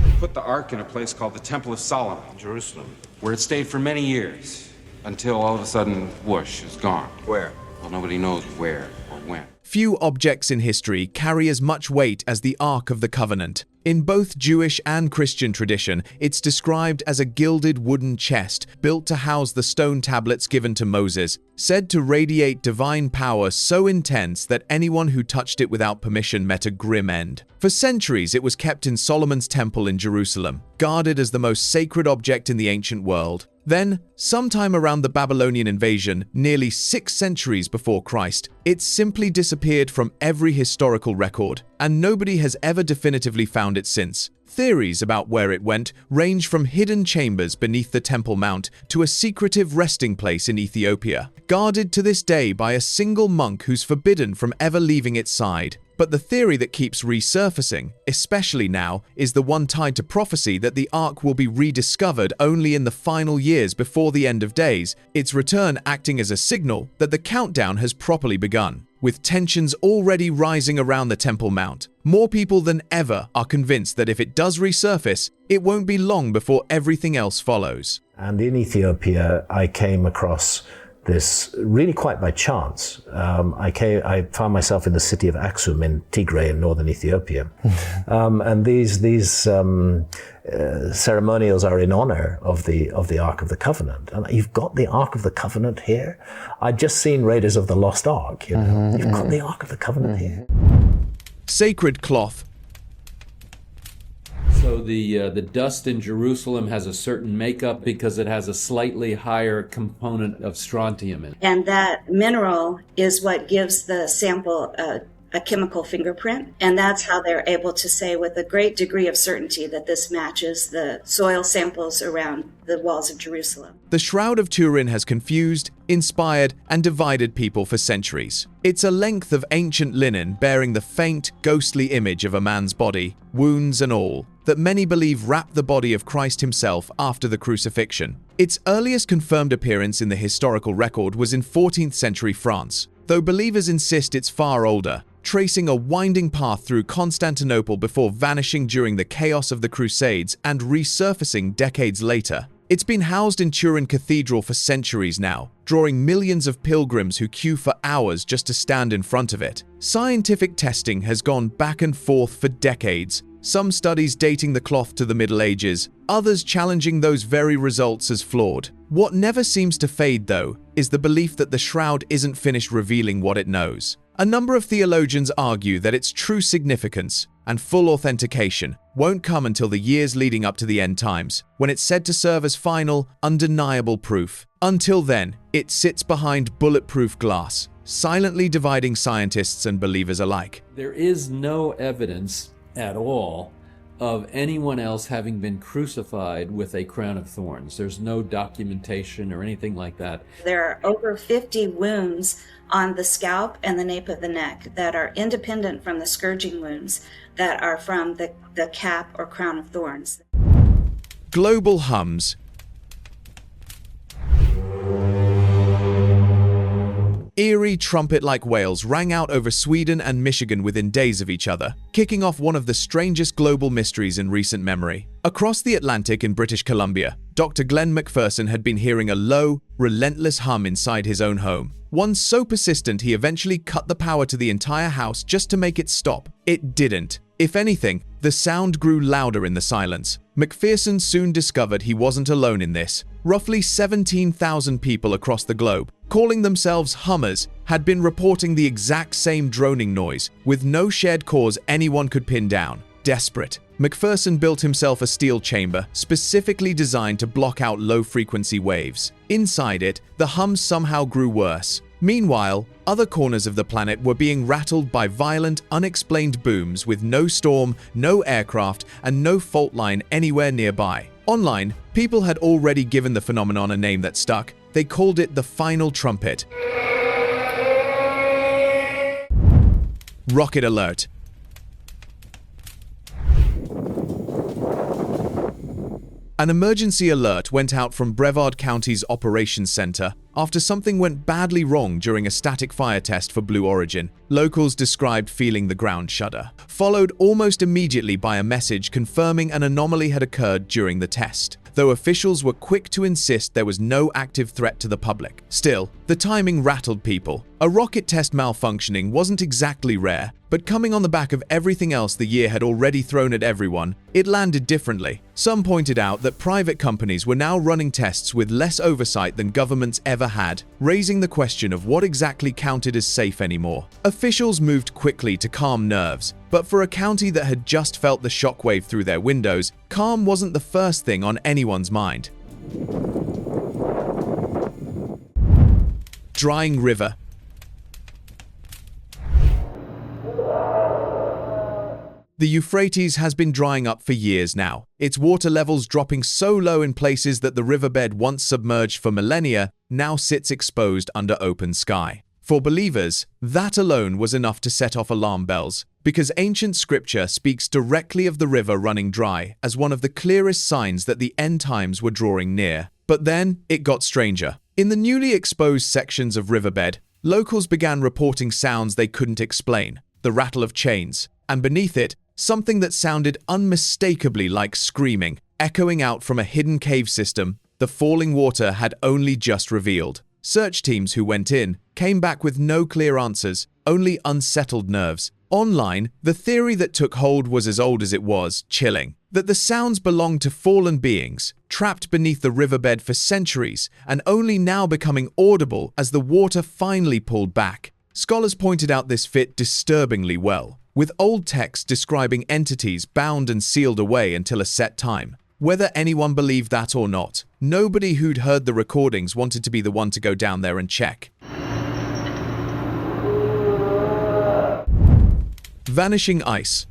They put the ark in a place called the Temple of Solomon, Jerusalem, where it stayed for many years, until all of a sudden, whoosh, it's gone. Where? Well, nobody knows where or when. Few objects in history carry as much weight as the Ark of the Covenant. In both Jewish and Christian tradition, it's described as a gilded wooden chest built to house the stone tablets given to Moses, said to radiate divine power so intense that anyone who touched it without permission met a grim end. For centuries, it was kept in Solomon's temple in Jerusalem, guarded as the most sacred object in the ancient world. Then, sometime around the Babylonian invasion, nearly 6 centuries before Christ, it simply disappeared from every historical record, and nobody has ever definitively found it since. Theories about where it went range from hidden chambers beneath the Temple Mount to a secretive resting place in Ethiopia, guarded to this day by a single monk who's forbidden from ever leaving its side. But the theory that keeps resurfacing, especially now, is the one tied to prophecy that the Ark will be rediscovered only in the final years before the end of days, its return acting as a signal that the countdown has properly begun. With tensions already rising around the Temple Mount, more people than ever are convinced that if it does resurface, it won't be long before everything else follows. And in Ethiopia, I came across this really quite by chance. I found myself in the city of Aksum in Tigray in northern Ethiopia. And these ceremonials are in honor of the Ark of the Covenant. And you've got the Ark of the Covenant here. I'd just seen Raiders of the Lost Ark, you know. You've got the Ark of the Covenant here. Sacred cloth. So the dust in Jerusalem has a certain makeup because it has a slightly higher component of strontium in it. And that mineral is what gives the sample a chemical fingerprint. And that's how they're able to say with a great degree of certainty that this matches the soil samples around the walls of Jerusalem. The Shroud of Turin has confused, inspired, and divided people for centuries. It's a length of ancient linen bearing the faint, ghostly image of a man's body, wounds and all, that many believe wrapped the body of Christ himself after the crucifixion. Its earliest confirmed appearance in the historical record was in 14th century France, though believers insist it's far older, tracing a winding path through Constantinople before vanishing during the chaos of the Crusades and resurfacing decades later. It's been housed in Turin Cathedral for centuries now, drawing millions of pilgrims who queue for hours just to stand in front of it. Scientific testing has gone back and forth for decades, some studies dating the cloth to the Middle Ages, others challenging those very results as flawed. What never seems to fade, though, is the belief that the shroud isn't finished revealing what it knows. A number of theologians argue that its true significance and full authentication won't come until the years leading up to the end times, when it's said to serve as final, undeniable proof. Until then, it sits behind bulletproof glass, silently dividing scientists and believers alike. There is no evidence at all of anyone else having been crucified with a crown of thorns. There's no documentation or anything like that. There are over 50 wounds on the scalp and the nape of the neck that are independent from the scourging wounds that are from the cap or crown of thorns. Global hums. Eerie trumpet-like wails rang out over Sweden and Michigan within days of each other, kicking off one of the strangest global mysteries in recent memory. Across the Atlantic in British Columbia, Dr. Glenn McPherson had been hearing a low, relentless hum inside his own home. One so persistent he eventually cut the power to the entire house just to make it stop. It didn't. If anything, the sound grew louder in the silence. McPherson soon discovered he wasn't alone in this. Roughly 17,000 people across the globe, calling themselves hummers, had been reporting the exact same droning noise, with no shared cause anyone could pin down. Desperate, McPherson built himself a steel chamber specifically designed to block out low-frequency waves. Inside it, the hums somehow grew worse. Meanwhile, other corners of the planet were being rattled by violent, unexplained booms with no storm, no aircraft, and no fault line anywhere nearby. Online, people had already given the phenomenon a name that stuck. They called it the final trumpet. Rocket alert. An emergency alert went out from Brevard County's Operations Center after something went badly wrong during a static fire test for Blue Origin. Locals described feeling the ground shudder, followed almost immediately by a message confirming an anomaly had occurred during the test, though officials were quick to insist there was no active threat to the public. Still, the timing rattled people. A rocket test malfunctioning wasn't exactly rare, but coming on the back of everything else the year had already thrown at everyone, it landed differently. Some pointed out that private companies were now running tests with less oversight than governments ever had, raising the question of what exactly counted as safe anymore. Officials moved quickly to calm nerves, but for a county that had just felt the shockwave through their windows, calm wasn't the first thing on anyone's mind. Drying river. The Euphrates has been drying up for years now, its water levels dropping so low in places that the riverbed once submerged for millennia now sits exposed under open sky. For believers, that alone was enough to set off alarm bells, because ancient scripture speaks directly of the river running dry as one of the clearest signs that the end times were drawing near. But then, it got stranger. In the newly exposed sections of riverbed, locals began reporting sounds they couldn't explain, the rattle of chains, and beneath it, something that sounded unmistakably like screaming, echoing out from a hidden cave system the falling water had only just revealed. Search teams who went in came back with no clear answers, only unsettled nerves. Online, the theory that took hold was as old as it was chilling, that the sounds belonged to fallen beings, trapped beneath the riverbed for centuries, and only now becoming audible as the water finally pulled back. Scholars pointed out this fit disturbingly well, with old texts describing entities bound and sealed away until a set time. Whether anyone believed that or not, nobody who'd heard the recordings wanted to be the one to go down there and check. Vanishing ice.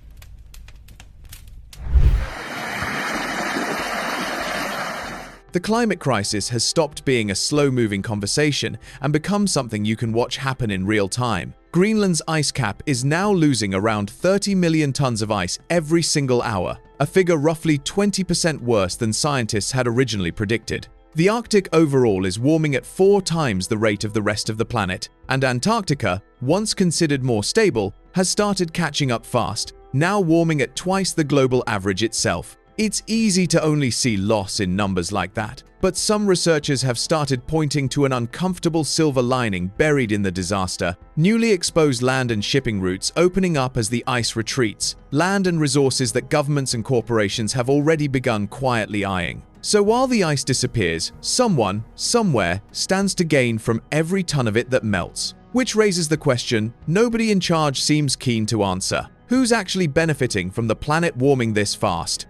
The climate crisis has stopped being a slow-moving conversation and become something you can watch happen in real time. Greenland's ice cap is now losing around 30 million tons of ice every single hour, a figure roughly 20% worse than scientists had originally predicted. The Arctic overall is warming at 4 times the rate of the rest of the planet, and Antarctica, once considered more stable, has started catching up fast, now warming at twice the global average itself. It's easy to only see loss in numbers like that, but some researchers have started pointing to an uncomfortable silver lining buried in the disaster: newly exposed land and shipping routes opening up as the ice retreats, land and resources that governments and corporations have already begun quietly eyeing. So while the ice disappears, someone, somewhere, stands to gain from every ton of it that melts. Which raises the question nobody in charge seems keen to answer. Who's actually benefiting from the planet warming this fast?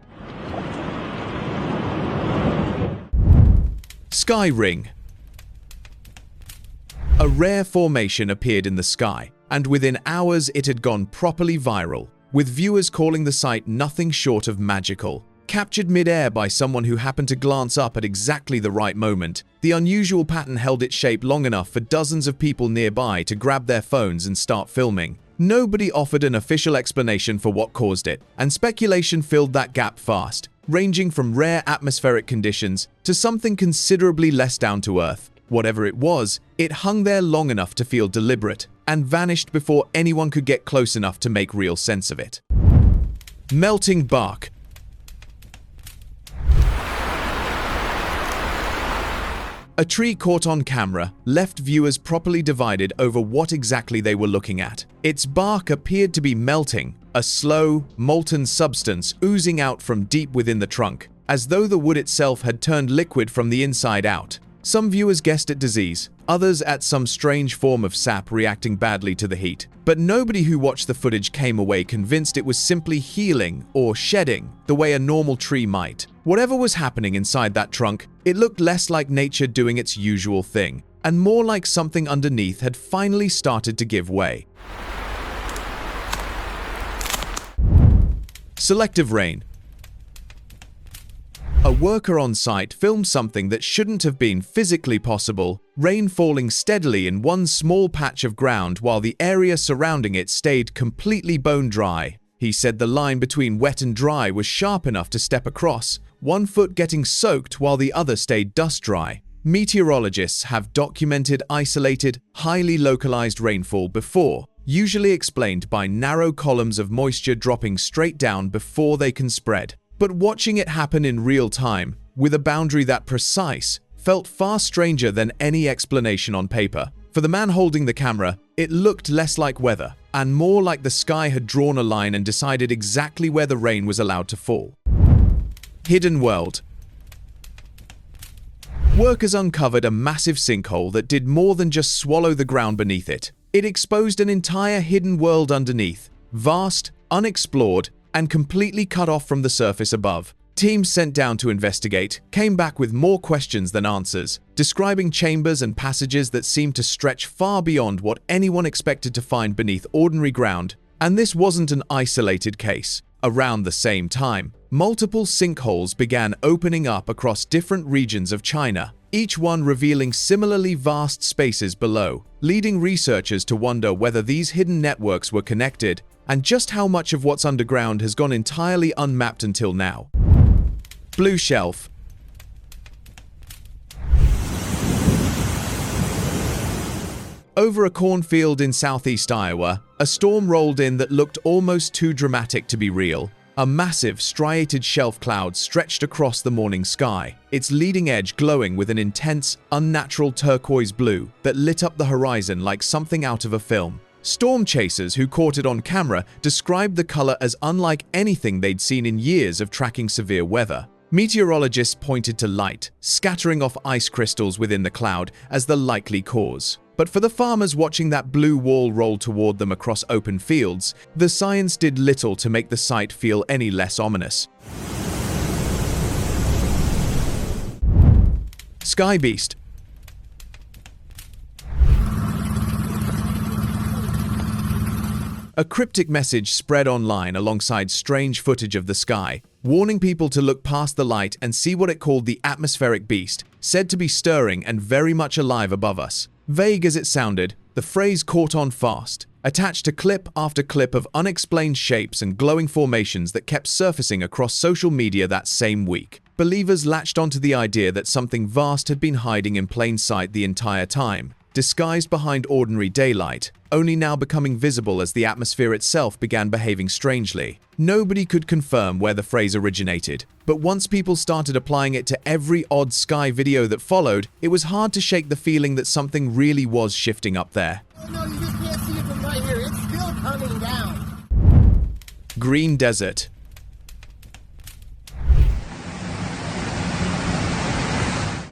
Sky ring. A rare formation appeared in the sky, and within hours it had gone properly viral, with viewers calling the sight nothing short of magical. Captured mid-air by someone who happened to glance up at exactly the right moment, the unusual pattern held its shape long enough for dozens of people nearby to grab their phones and start filming. Nobody offered an official explanation for what caused it, and speculation filled that gap fast, ranging from rare atmospheric conditions to something considerably less down to earth. Whatever it was, it hung there long enough to feel deliberate, and vanished before anyone could get close enough to make real sense of it. Melting bark. A tree caught on camera left viewers properly divided over what exactly they were looking at. Its bark appeared to be melting, a slow, molten substance oozing out from deep within the trunk, as though the wood itself had turned liquid from the inside out. Some viewers guessed at disease, others at some strange form of sap reacting badly to the heat. But nobody who watched the footage came away convinced it was simply healing or shedding the way a normal tree might. Whatever was happening inside that trunk, it looked less like nature doing its usual thing, and more like something underneath had finally started to give way. Selective rain. A worker on site filmed something that shouldn't have been physically possible: rain falling steadily in one small patch of ground while the area surrounding it stayed completely bone dry. He said the line between wet and dry was sharp enough to step across, one foot getting soaked while the other stayed dust dry. Meteorologists have documented isolated, highly localized rainfall before, usually explained by narrow columns of moisture dropping straight down before they can spread. But watching it happen in real time, with a boundary that precise, felt far stranger than any explanation on paper. For the man holding the camera, it looked less like weather and more like the sky had drawn a line and decided exactly where the rain was allowed to fall. Hidden world. Workers uncovered a massive sinkhole that did more than just swallow the ground beneath it. It exposed an entire hidden world underneath, vast, unexplored, and completely cut off from the surface above. Teams sent down to investigate came back with more questions than answers, describing chambers and passages that seemed to stretch far beyond what anyone expected to find beneath ordinary ground. And this wasn't an isolated case. Around the same time, multiple sinkholes began opening up across different regions of China, each one revealing similarly vast spaces below, leading researchers to wonder whether these hidden networks were connected and just how much of what's underground has gone entirely unmapped until now. Blue shelf. Over a cornfield in southeast Iowa, a storm rolled in that looked almost too dramatic to be real. A massive, striated shelf cloud stretched across the morning sky, its leading edge glowing with an intense, unnatural turquoise blue that lit up the horizon like something out of a film. Storm chasers who caught it on camera described the color as unlike anything they'd seen in years of tracking severe weather. Meteorologists pointed to light, scattering off ice crystals within the cloud as the likely cause. But for the farmers watching that blue wall roll toward them across open fields, the science did little to make the sight feel any less ominous. Sky Beast. A cryptic message spread online alongside strange footage of the sky, warning people to look past the light and see what it called the atmospheric beast, said to be stirring and very much alive above us. Vague as it sounded, the phrase caught on fast, attached to clip after clip of unexplained shapes and glowing formations that kept surfacing across social media that same week. Believers latched onto the idea that something vast had been hiding in plain sight the entire time, disguised behind ordinary daylight, only now becoming visible as the atmosphere itself began behaving strangely. Nobody could confirm where the phrase originated, but once people started applying it to every odd sky video that followed, it was hard to shake the feeling that something really was shifting up there. Oh no, you just can't see it from right here. It's still coming down. Green desert.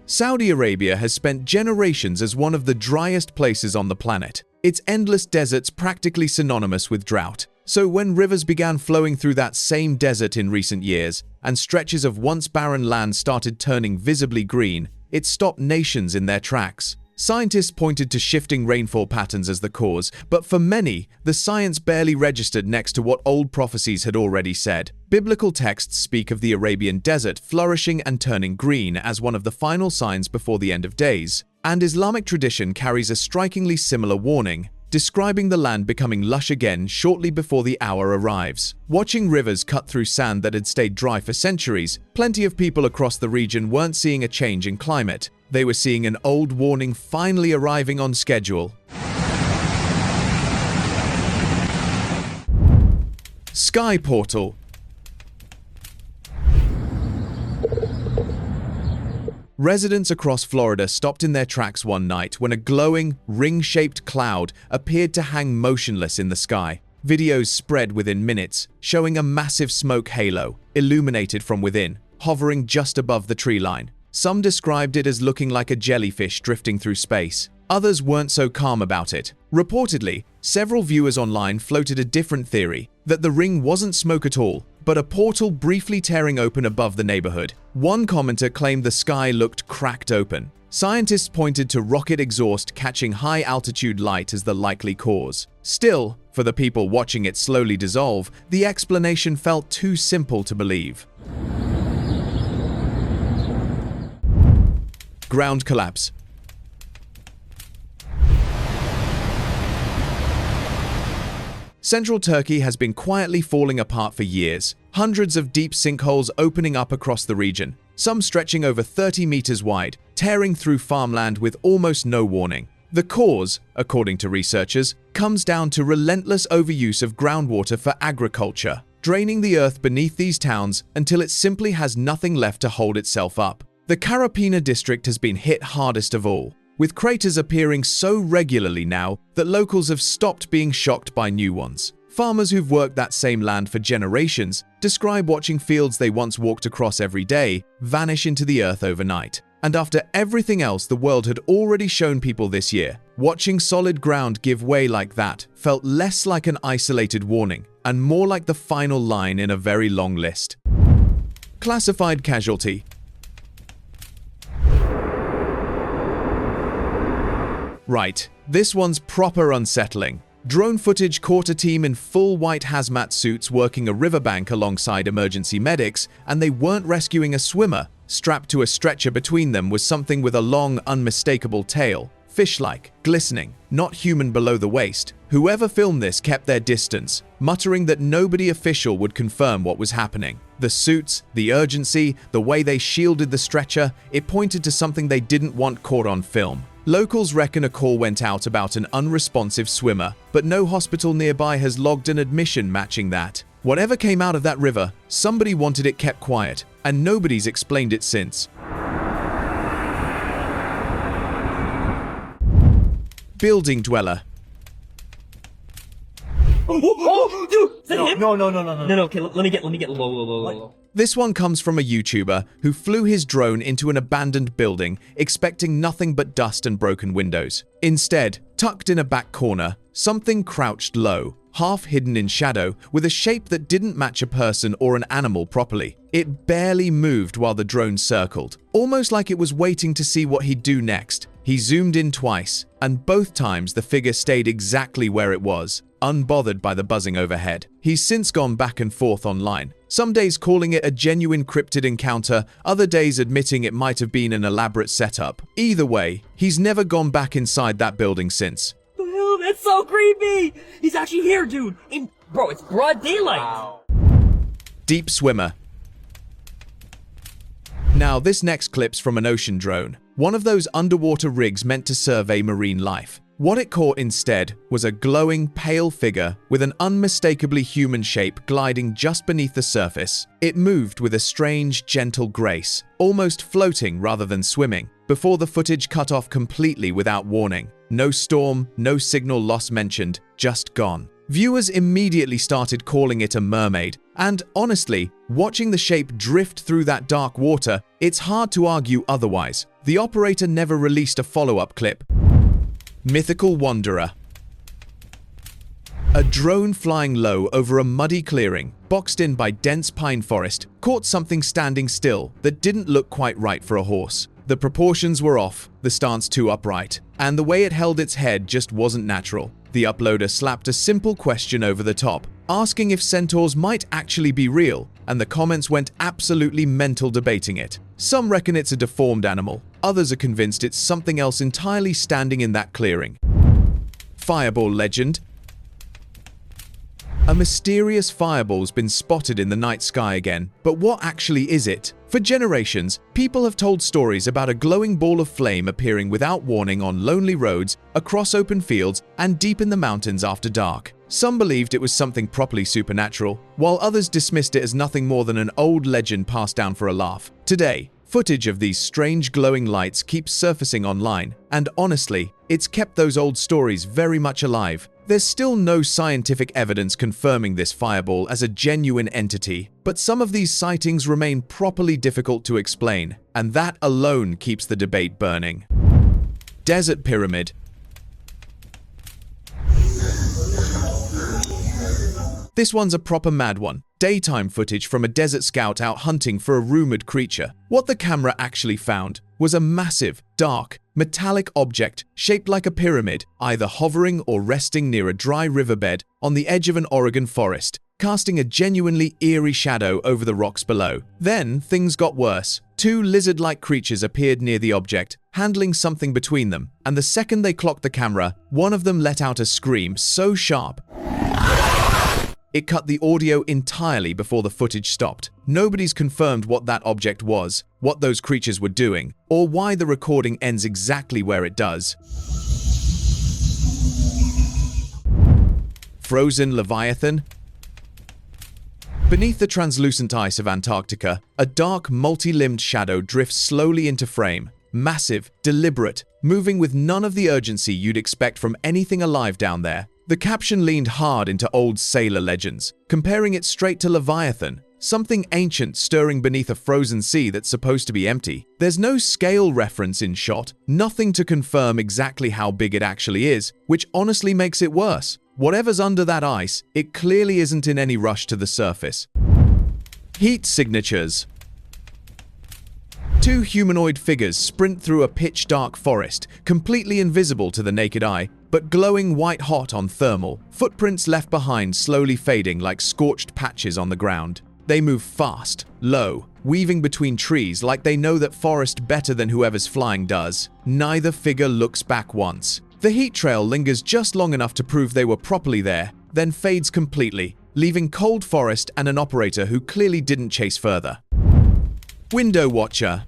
Saudi Arabia has spent generations as one of the driest places on the planet. Its endless deserts practically synonymous with drought. So when rivers began flowing through that same desert in recent years, and stretches of once barren land started turning visibly green, it stopped nations in their tracks. Scientists pointed to shifting rainfall patterns as the cause, but for many, the science barely registered next to what old prophecies had already said. Biblical texts speak of the Arabian desert flourishing and turning green as one of the final signs before the end of days, and Islamic tradition carries a strikingly similar warning, describing the land becoming lush again shortly before the hour arrives. Watching rivers cut through sand that had stayed dry for centuries, plenty of people across the region weren't seeing a change in climate. They were seeing an old warning finally arriving on schedule. Sky Portal. Residents across Florida stopped in their tracks one night when a glowing, ring-shaped cloud appeared to hang motionless in the sky. Videos spread within minutes, showing a massive smoke halo, illuminated from within, hovering just above the tree line. Some described it as looking like a jellyfish drifting through space. Others weren't so calm about it. Reportedly, several viewers online floated a different theory, that the ring wasn't smoke at all, but a portal briefly tearing open above the neighborhood. One commenter claimed the sky looked cracked open. Scientists pointed to rocket exhaust catching high-altitude light as the likely cause. Still, for the people watching it slowly dissolve, the explanation felt too simple to believe. Ground collapse. Central Turkey has been quietly falling apart for years, hundreds of deep sinkholes opening up across the region, some stretching over 30 meters wide, tearing through farmland with almost no warning. The cause, according to researchers, comes down to relentless overuse of groundwater for agriculture, draining the earth beneath these towns until it simply has nothing left to hold itself up. The Carapina district has been hit hardest of all. with craters appearing so regularly now that locals have stopped being shocked by new ones. Farmers who've worked that same land for generations describe watching fields they once walked across every day vanish into the earth overnight. And after everything else the world had already shown people this year, watching solid ground give way like that felt less like an isolated warning and more like the final line in a very long list. Classified casualty. Right, this one's proper unsettling. Drone footage caught a team in full white hazmat suits working a riverbank alongside emergency medics, and they weren't rescuing a swimmer. Strapped to a stretcher between them was something with a long, unmistakable tail, fish-like, glistening, not human below the waist. Whoever filmed this kept their distance, muttering that nobody official would confirm what was happening. The suits, the urgency, the way they shielded the stretcher, it pointed to something they didn't want caught on film. Locals reckon a call went out about an unresponsive swimmer, but no hospital nearby has logged an admission matching that. Whatever came out of that river, somebody wanted it kept quiet, and nobody's explained it since. Building dweller. Oh, dude! Is that him? No. Okay, let me get low. This one comes from a YouTuber who flew his drone into an abandoned building, expecting nothing but dust and broken windows. Instead, tucked in a back corner, something crouched low, half hidden in shadow, with a shape that didn't match a person or an animal properly. It barely moved while the drone circled, almost like it was waiting to see what he'd do next. He zoomed in twice, and both times the figure stayed exactly where it was, unbothered by the buzzing overhead. He's since gone back and forth online, some days calling it a genuine cryptid encounter, other days admitting it might have been an elaborate setup. Either way, he's never gone back inside that building since. Ew, that's so creepy! He's actually here, dude! Bro, it's broad daylight! Wow. Deep swimmer. Now, this next clip's from an ocean drone, one of those underwater rigs meant to survey marine life. What it caught instead was a glowing, pale figure with an unmistakably human shape gliding just beneath the surface. It moved with a strange, gentle grace, almost floating rather than swimming, before the footage cut off completely without warning. No storm, no signal loss mentioned, just gone. Viewers immediately started calling it a mermaid, and honestly, watching the shape drift through that dark water, it's hard to argue otherwise. The operator never released a follow-up clip. Mythical wanderer. A drone flying low over a muddy clearing, boxed in by dense pine forest, caught something standing still that didn't look quite right for a horse. The proportions were off, the stance too upright, and the way it held its head just wasn't natural. The uploader slapped a simple question over the top, asking if centaurs might actually be real, and the comments went absolutely mental debating it. Some reckon it's a deformed animal, others are convinced it's something else entirely standing in that clearing. Fireball legend. A mysterious fireball's been spotted in the night sky again, but what actually is it? For generations, people have told stories about a glowing ball of flame appearing without warning on lonely roads, across open fields, and deep in the mountains after dark. Some believed it was something properly supernatural, while others dismissed it as nothing more than an old legend passed down for a laugh. Today, footage of these strange glowing lights keeps surfacing online, and honestly, it's kept those old stories very much alive. There's still no scientific evidence confirming this fireball as a genuine entity, but some of these sightings remain properly difficult to explain, and that alone keeps the debate burning. Desert pyramid. This one's a proper mad one. Daytime footage from a desert scout out hunting for a rumored creature. What the camera actually found was a massive, dark, metallic object shaped like a pyramid, either hovering or resting near a dry riverbed on the edge of an Oregon forest, casting a genuinely eerie shadow over the rocks below. Then things got worse. Two lizard-like creatures appeared near the object, handling something between them, and the second they clocked the camera, one of them let out a scream so sharp it cut the audio entirely before the footage stopped. Nobody's confirmed what that object was, what those creatures were doing, or why the recording ends exactly where it does. Frozen Leviathan. Beneath the translucent ice of Antarctica, a dark, multi-limbed shadow drifts slowly into frame. massive, deliberate, moving with none of the urgency you'd expect from anything alive down there. The caption leaned hard into old sailor legends, comparing it straight to Leviathan, something ancient stirring beneath a frozen sea that's supposed to be empty. There's no scale reference in shot, nothing to confirm exactly how big it actually is, which honestly makes it worse. Whatever's under that ice, it clearly isn't in any rush to the surface. Heat signatures. Two humanoid figures sprint through a pitch-dark forest, completely invisible to the naked eye, but glowing white-hot on thermal, footprints left behind slowly fading like scorched patches on the ground. They move fast, low, weaving between trees like they know that forest better than whoever's flying does. Neither figure looks back once. The heat trail lingers just long enough to prove they were properly there, then fades completely, leaving cold forest and an operator who clearly didn't chase further. Window watcher.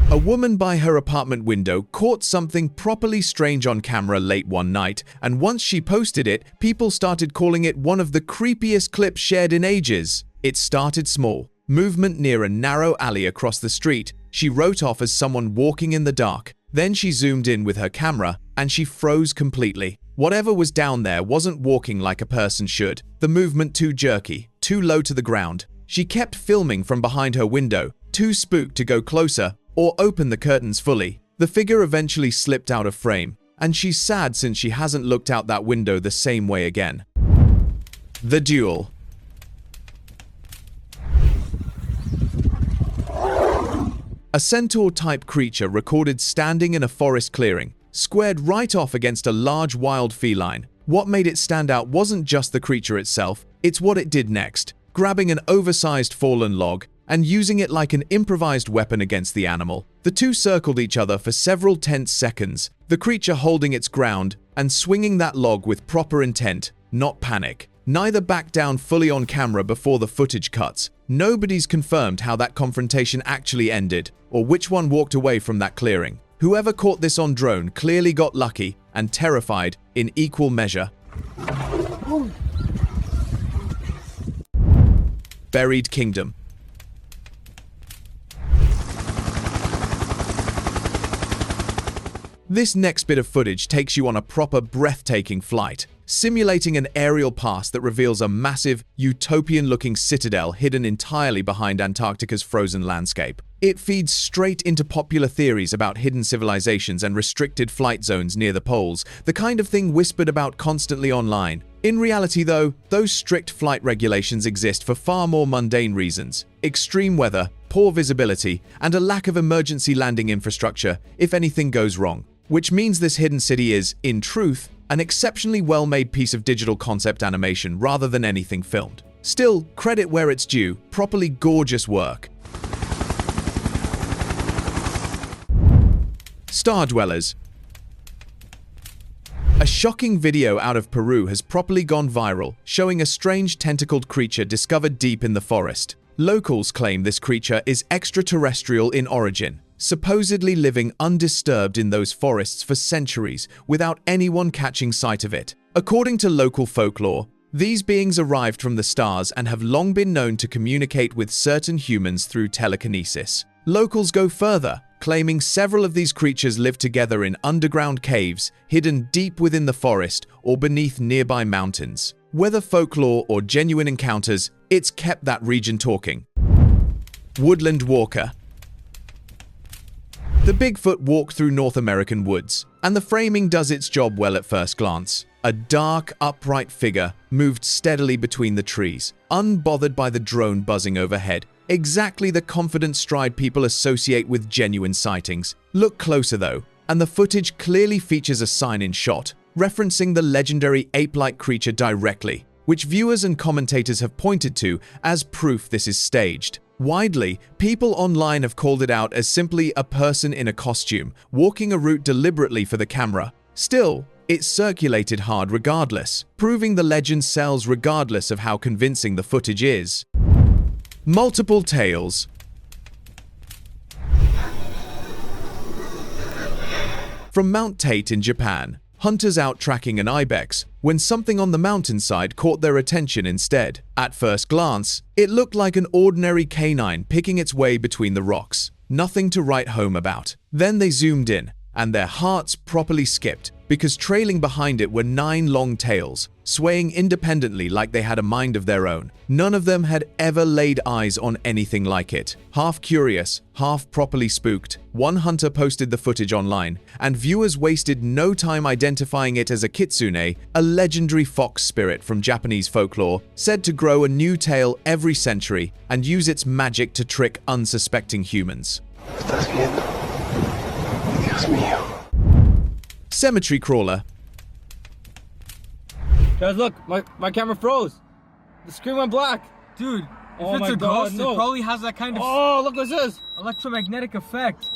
A woman by her apartment window caught something properly strange on camera late one night, and once she posted it, people started calling it one of the creepiest clips shared in ages. It started small. Movement near a narrow alley across the street. She wrote off as someone walking in the dark. Then she zoomed in with her camera, and she froze completely. Whatever was down there wasn't walking like a person should. The movement too jerky, too low to the ground. She kept filming from behind her window, too spooked to go closer or open the curtains fully. The figure eventually slipped out of frame, and she's sad since she hasn't looked out that window the same way again. The duel. A centaur-type creature recorded standing in a forest clearing, squared right off against a large wild feline. What made it stand out wasn't just the creature itself, it's what it did next, grabbing an oversized fallen log and using it like an improvised weapon against the animal. The two circled each other for several tense seconds, the creature holding its ground and swinging that log with proper intent, not panic. Neither backed down fully on camera before the footage cuts. Nobody's confirmed how that confrontation actually ended, or which one walked away from that clearing. Whoever caught this on drone clearly got lucky and terrified in equal measure. Buried Kingdom. This next bit of footage takes you on a proper breathtaking flight, simulating an aerial pass that reveals a massive, utopian-looking citadel hidden entirely behind Antarctica's frozen landscape. It feeds straight into popular theories about hidden civilizations and restricted flight zones near the poles, the kind of thing whispered about constantly online. In reality, though, those strict flight regulations exist for far more mundane reasons: extreme weather, poor visibility, and a lack of emergency landing infrastructure if anything goes wrong. Which means this hidden city is, in truth, an exceptionally well-made piece of digital concept animation rather than anything filmed. Still, credit where it's due, properly gorgeous work. Star Dwellers. A shocking video out of Peru has properly gone viral, showing a strange tentacled creature discovered deep in the forest. Locals claim this creature is extraterrestrial in origin, supposedly living undisturbed in those forests for centuries without anyone catching sight of it. According to local folklore, these beings arrived from the stars and have long been known to communicate with certain humans through telekinesis. Locals go further, claiming several of these creatures live together in underground caves, hidden deep within the forest or beneath nearby mountains. Whether folklore or genuine encounters, it's kept that region talking. Woodland Walker. The Bigfoot walked through North American woods, and the framing does its job well at first glance. A dark, upright figure moved steadily between the trees, unbothered by the drone buzzing overhead. Exactly the confident stride people associate with genuine sightings. Look closer though, and the footage clearly features a sign in shot, referencing the legendary ape-like creature directly, which viewers and commentators have pointed to as proof this is staged. Widely, people online have called it out as simply a person in a costume, walking a route deliberately for the camera. Still, it circulated hard regardless, proving the legend sells regardless of how convincing the footage is. Multiple tales. From Mount Tate in Japan, hunters out tracking an ibex when something on the mountainside caught their attention instead. At first glance, it looked like an ordinary canine picking its way between the rocks. nothing to write home about. Then they zoomed in, and their hearts properly skipped, because trailing behind it were 9 long tails, swaying independently like they had a mind of their own. None of them had ever laid eyes on anything like it. Half curious, half properly spooked, one hunter posted the footage online, and viewers wasted no time identifying it as a kitsune, a legendary fox spirit from Japanese folklore, said to grow a new tail every century and use its magic to trick unsuspecting humans. Cemetery crawler. Guys, look, my camera froze. The screen went black. Dude, oh if it's a ghost, it probably has that kind of look what's this. Electromagnetic effect.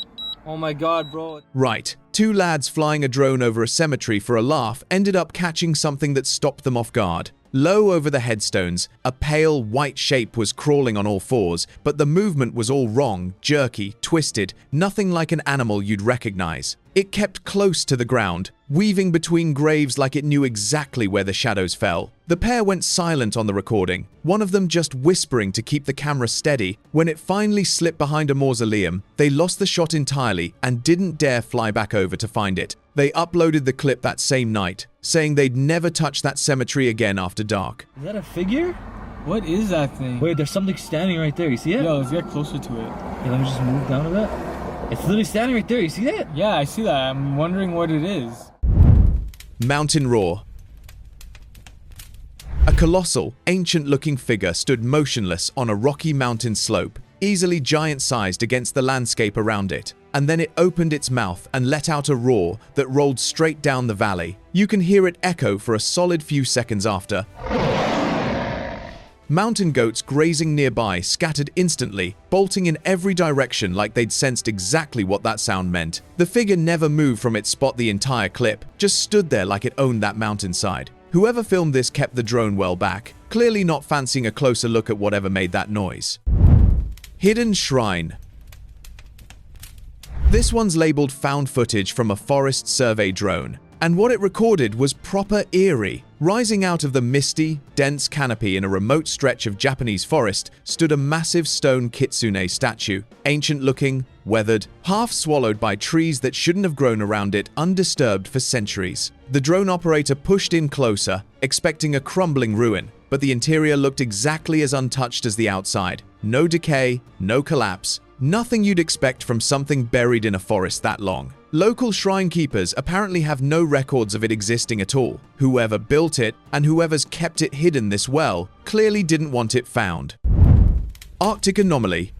Oh my god, bro. Right. 2 lads flying a drone over a cemetery for a laugh ended up catching something that stopped them off guard. Low over the headstones, a pale white shape was crawling on all fours, but the movement was all wrong, jerky, twisted, nothing like an animal you'd recognize. It kept close to the ground, weaving between graves like it knew exactly where the shadows fell. The pair went silent on the recording, one of them just whispering to keep the camera steady. When it finally slipped behind a mausoleum, they lost the shot entirely and didn't dare fly back over to find it. They uploaded the clip that same night, saying they'd never touch that cemetery again after dark. Is that a figure? What is that thing? Wait, there's something standing right there. You see it? Yo, let's get closer to it. Hey, let me just move down a bit. It's literally standing right there. You see that? Yeah, I see that. I'm wondering what it is. Mountain roar. A colossal, ancient-looking figure stood motionless on a rocky mountain slope, easily giant-sized against the landscape around it. And then it opened its mouth and let out a roar that rolled straight down the valley. You can hear it echo for a solid few seconds after. Mountain goats grazing nearby scattered instantly, bolting in every direction like they'd sensed exactly what that sound meant. The figure never moved from its spot the entire clip, just stood there like it owned that mountainside. Whoever filmed this kept the drone well back, clearly not fancying a closer look at whatever made that noise. Hidden shrine. This one's labeled found footage from a forest survey drone, and what it recorded was proper eerie. Rising out of the misty, dense canopy in a remote stretch of Japanese forest stood a massive stone kitsune statue, ancient-looking, weathered, half swallowed by trees that shouldn't have grown around it undisturbed for centuries. The drone operator pushed in closer, expecting a crumbling ruin, but the interior looked exactly as untouched as the outside. No decay, no collapse, nothing you'd expect from something buried in a forest that long. Local shrine keepers apparently have no records of it existing at all. Whoever built it and whoever's kept it hidden this well clearly didn't want it found. Arctic anomaly.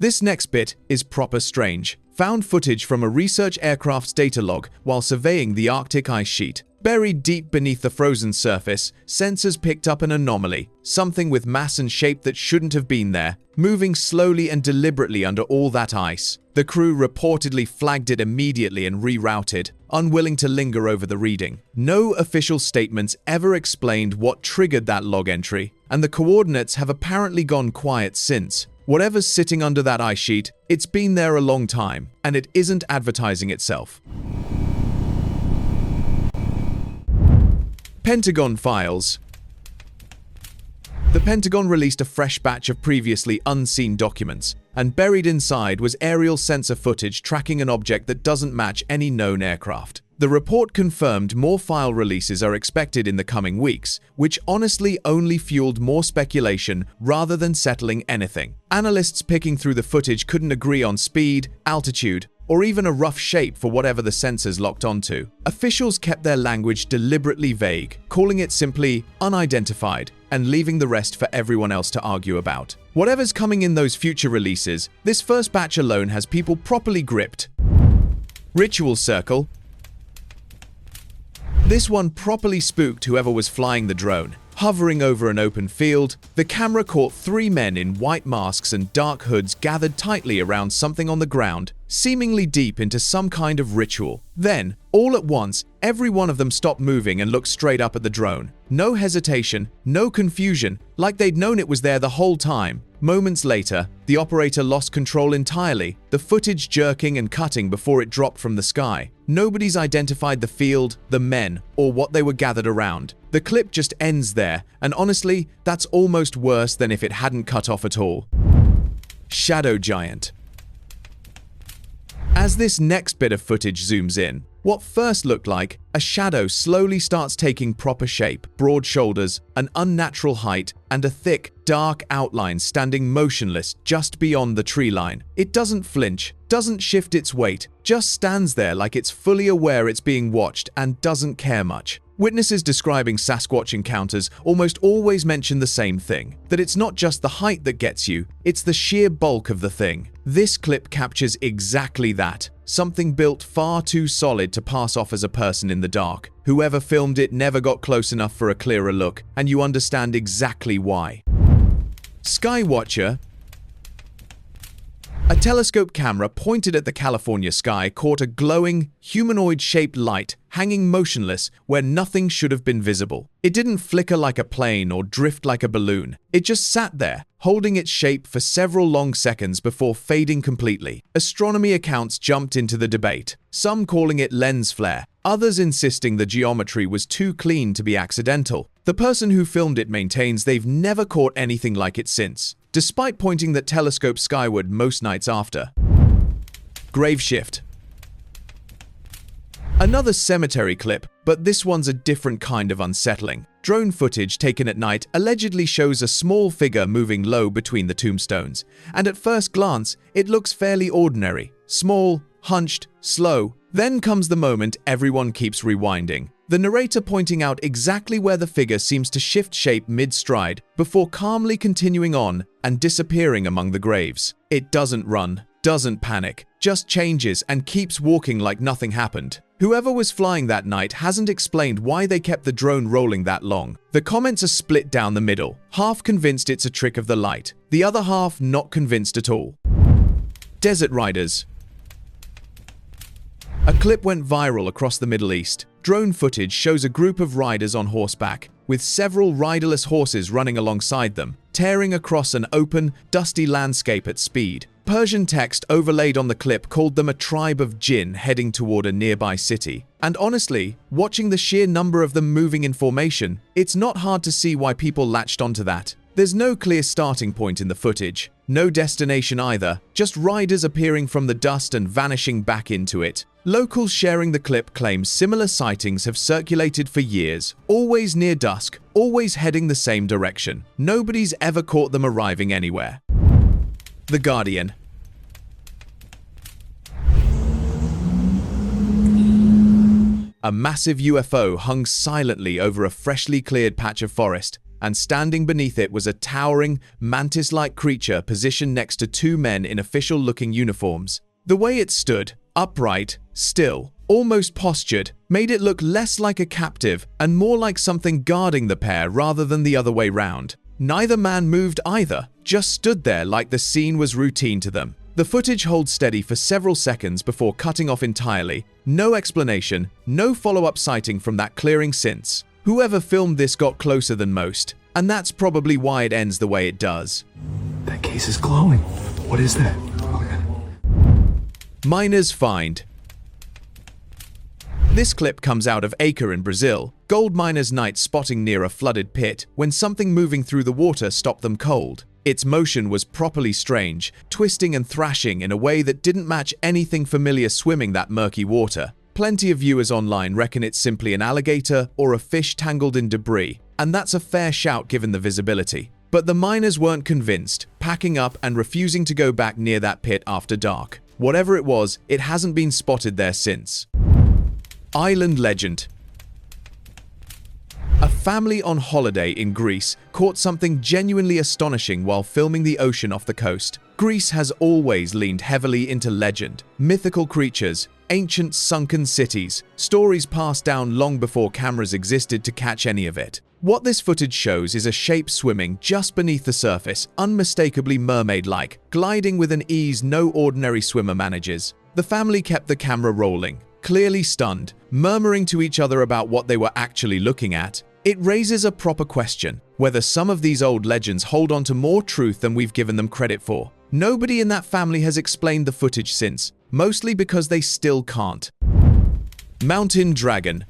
This next bit is proper strange. Found footage from a research aircraft's data log while surveying the Arctic ice sheet. Buried deep beneath the frozen surface, sensors picked up an anomaly, something with mass and shape that shouldn't have been there, moving slowly and deliberately under all that ice. The crew reportedly flagged it immediately and rerouted, unwilling to linger over the reading. No official statements ever explained what triggered that log entry, and the coordinates have apparently gone quiet since. Whatever's sitting under that ice sheet, it's been there a long time, and it isn't advertising itself. Pentagon files. The Pentagon released a fresh batch of previously unseen documents, and buried inside was aerial sensor footage tracking an object that doesn't match any known aircraft. The report confirmed more file releases are expected in the coming weeks, which honestly only fueled more speculation rather than settling anything. Analysts picking through the footage couldn't agree on speed, altitude, or even a rough shape for whatever the sensors locked onto. Officials kept their language deliberately vague, calling it simply unidentified and leaving the rest for everyone else to argue about. Whatever's coming in those future releases, this first batch alone has people properly gripped. Ritual circle. This one properly spooked whoever was flying the drone. Hovering over an open field, the camera caught 3 men in white masks and dark hoods gathered tightly around something on the ground, seemingly deep into some kind of ritual. Then, all at once, every one of them stopped moving and looked straight up at the drone. No hesitation, no confusion, like they'd known it was there the whole time. Moments later, the operator lost control entirely, the footage jerking and cutting before it dropped from the sky. Nobody's identified the field, the men, or what they were gathered around. The clip just ends there, and honestly, that's almost worse than if it hadn't cut off at all. Shadow giant. As this next bit of footage zooms in, what first looked like a shadow slowly starts taking proper shape, broad shoulders, an unnatural height, and a thick, dark outline standing motionless just beyond the tree line. It doesn't flinch, doesn't shift its weight, just stands there like it's fully aware it's being watched and doesn't care much. Witnesses describing Sasquatch encounters almost always mention the same thing, that it's not just the height that gets you, it's the sheer bulk of the thing. This clip captures exactly that. Something built far too solid to pass off as a person in the dark. Whoever filmed it never got close enough for a clearer look, and you understand exactly why. Skywatcher. A telescope camera pointed at the California sky caught a glowing, humanoid-shaped light hanging motionless where nothing should have been visible. It didn't flicker like a plane or drift like a balloon. It just sat there, holding its shape for several long seconds before fading completely. Astronomy accounts jumped into the debate, some calling it lens flare, others insisting the geometry was too clean to be accidental. The person who filmed it maintains they've never caught anything like it since, despite pointing that telescope skyward most nights after. Grave shift. Another cemetery clip, but this one's a different kind of unsettling. Drone footage taken at night allegedly shows a small figure moving low between the tombstones, and at first glance, it looks fairly ordinary. Small, hunched, slow. Then comes the moment everyone keeps rewinding. The narrator pointing out exactly where the figure seems to shift shape mid-stride before calmly continuing on and disappearing among the graves. It doesn't run, doesn't panic, just changes and keeps walking like nothing happened. Whoever was flying that night hasn't explained why they kept the drone rolling that long. The comments are split down the middle, half convinced it's a trick of the light, the other half not convinced at all. Desert riders. A clip went viral across the Middle East. Drone footage shows a group of riders on horseback, with several riderless horses running alongside them, tearing across an open, dusty landscape at speed. Persian text overlaid on the clip called them a tribe of jinn heading toward a nearby city. And honestly, watching the sheer number of them moving in formation, it's not hard to see why people latched onto that. There's no clear starting point in the footage, no destination either, just riders appearing from the dust and vanishing back into it. Locals sharing the clip claim similar sightings have circulated for years, always near dusk, always heading the same direction. Nobody's ever caught them arriving anywhere. The Guardian. A massive UFO hung silently over a freshly cleared patch of forest, and standing beneath it was a towering, mantis-like creature positioned next to two men in official-looking uniforms. The way it stood, upright, still, almost postured, made it look less like a captive and more like something guarding the pair rather than the other way round. Neither man moved either, just stood there like the scene was routine to them. The footage holds steady for several seconds before cutting off entirely. No explanation, no follow-up sighting from that clearing since. Whoever filmed this got closer than most, and that's probably why it ends the way it does. That case is glowing. What is that? Miners find. This clip comes out of Acre in Brazil. Gold miners' night spotting near a flooded pit when something moving through the water stopped them cold. Its motion was properly strange, twisting and thrashing in a way that didn't match anything familiar swimming that murky water. Plenty of viewers online reckon it's simply an alligator or a fish tangled in debris, and that's a fair shout given the visibility. But the miners weren't convinced, packing up and refusing to go back near that pit after dark. Whatever it was, it hasn't been spotted there since. Island legend. A family on holiday in Greece caught something genuinely astonishing while filming the ocean off the coast. Greece has always leaned heavily into legend, mythical creatures, ancient sunken cities, stories passed down long before cameras existed to catch any of it. What this footage shows is a shape swimming just beneath the surface, unmistakably mermaid-like, gliding with an ease no ordinary swimmer manages. The family kept the camera rolling, clearly stunned, murmuring to each other about what they were actually looking at. It raises a proper question, whether some of these old legends hold on to more truth than we've given them credit for. Nobody in that family has explained the footage since, mostly because they still can't. Mountain Dragon.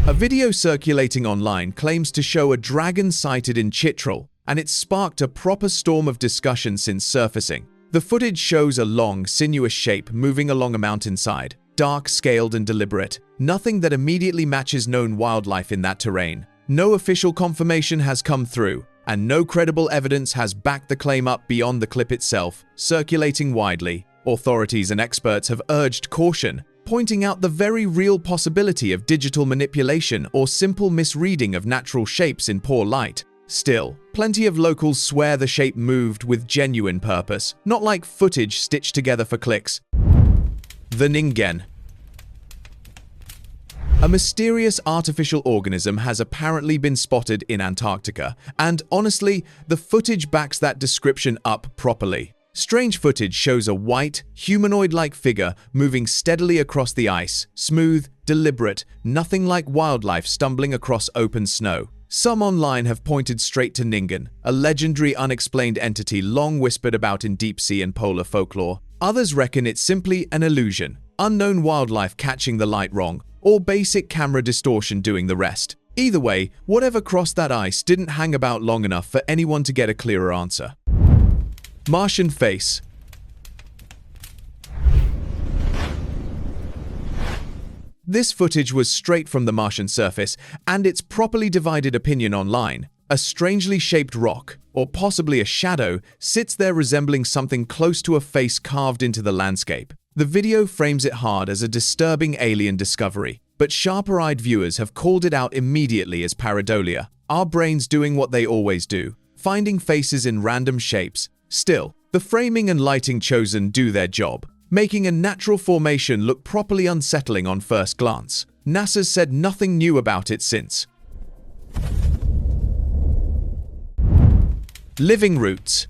A video circulating online claims to show a dragon sighted in Chitral, and it's sparked a proper storm of discussion since surfacing. The footage shows a long, sinuous shape moving along a mountainside, dark, scaled, and deliberate. Nothing that immediately matches known wildlife in that terrain. No official confirmation has come through, and no credible evidence has backed the claim up beyond the clip itself, circulating widely. Authorities and experts have urged caution, pointing out the very real possibility of digital manipulation or simple misreading of natural shapes in poor light. Still, plenty of locals swear the shape moved with genuine purpose, not like footage stitched together for clicks. The Ningen. A mysterious artificial organism has apparently been spotted in Antarctica, and honestly, the footage backs that description up properly. Strange footage shows a white, humanoid-like figure moving steadily across the ice, smooth, deliberate, nothing like wildlife stumbling across open snow. Some online have pointed straight to Ningen, a legendary unexplained entity long whispered about in deep sea and polar folklore. Others reckon it's simply an illusion, unknown wildlife catching the light wrong, or basic camera distortion doing the rest. Either way, whatever crossed that ice didn't hang about long enough for anyone to get a clearer answer. Martian Face. This footage was straight from the Martian surface, and it's properly divided opinion online. A strangely shaped rock, or possibly a shadow, sits there resembling something close to a face carved into the landscape. The video frames it hard as a disturbing alien discovery, but sharper-eyed viewers have called it out immediately as pareidolia, our brains doing what they always do, finding faces in random shapes. Still, the framing and lighting chosen do their job, making a natural formation look properly unsettling on first glance. NASA's said nothing new about it since. Living Roots.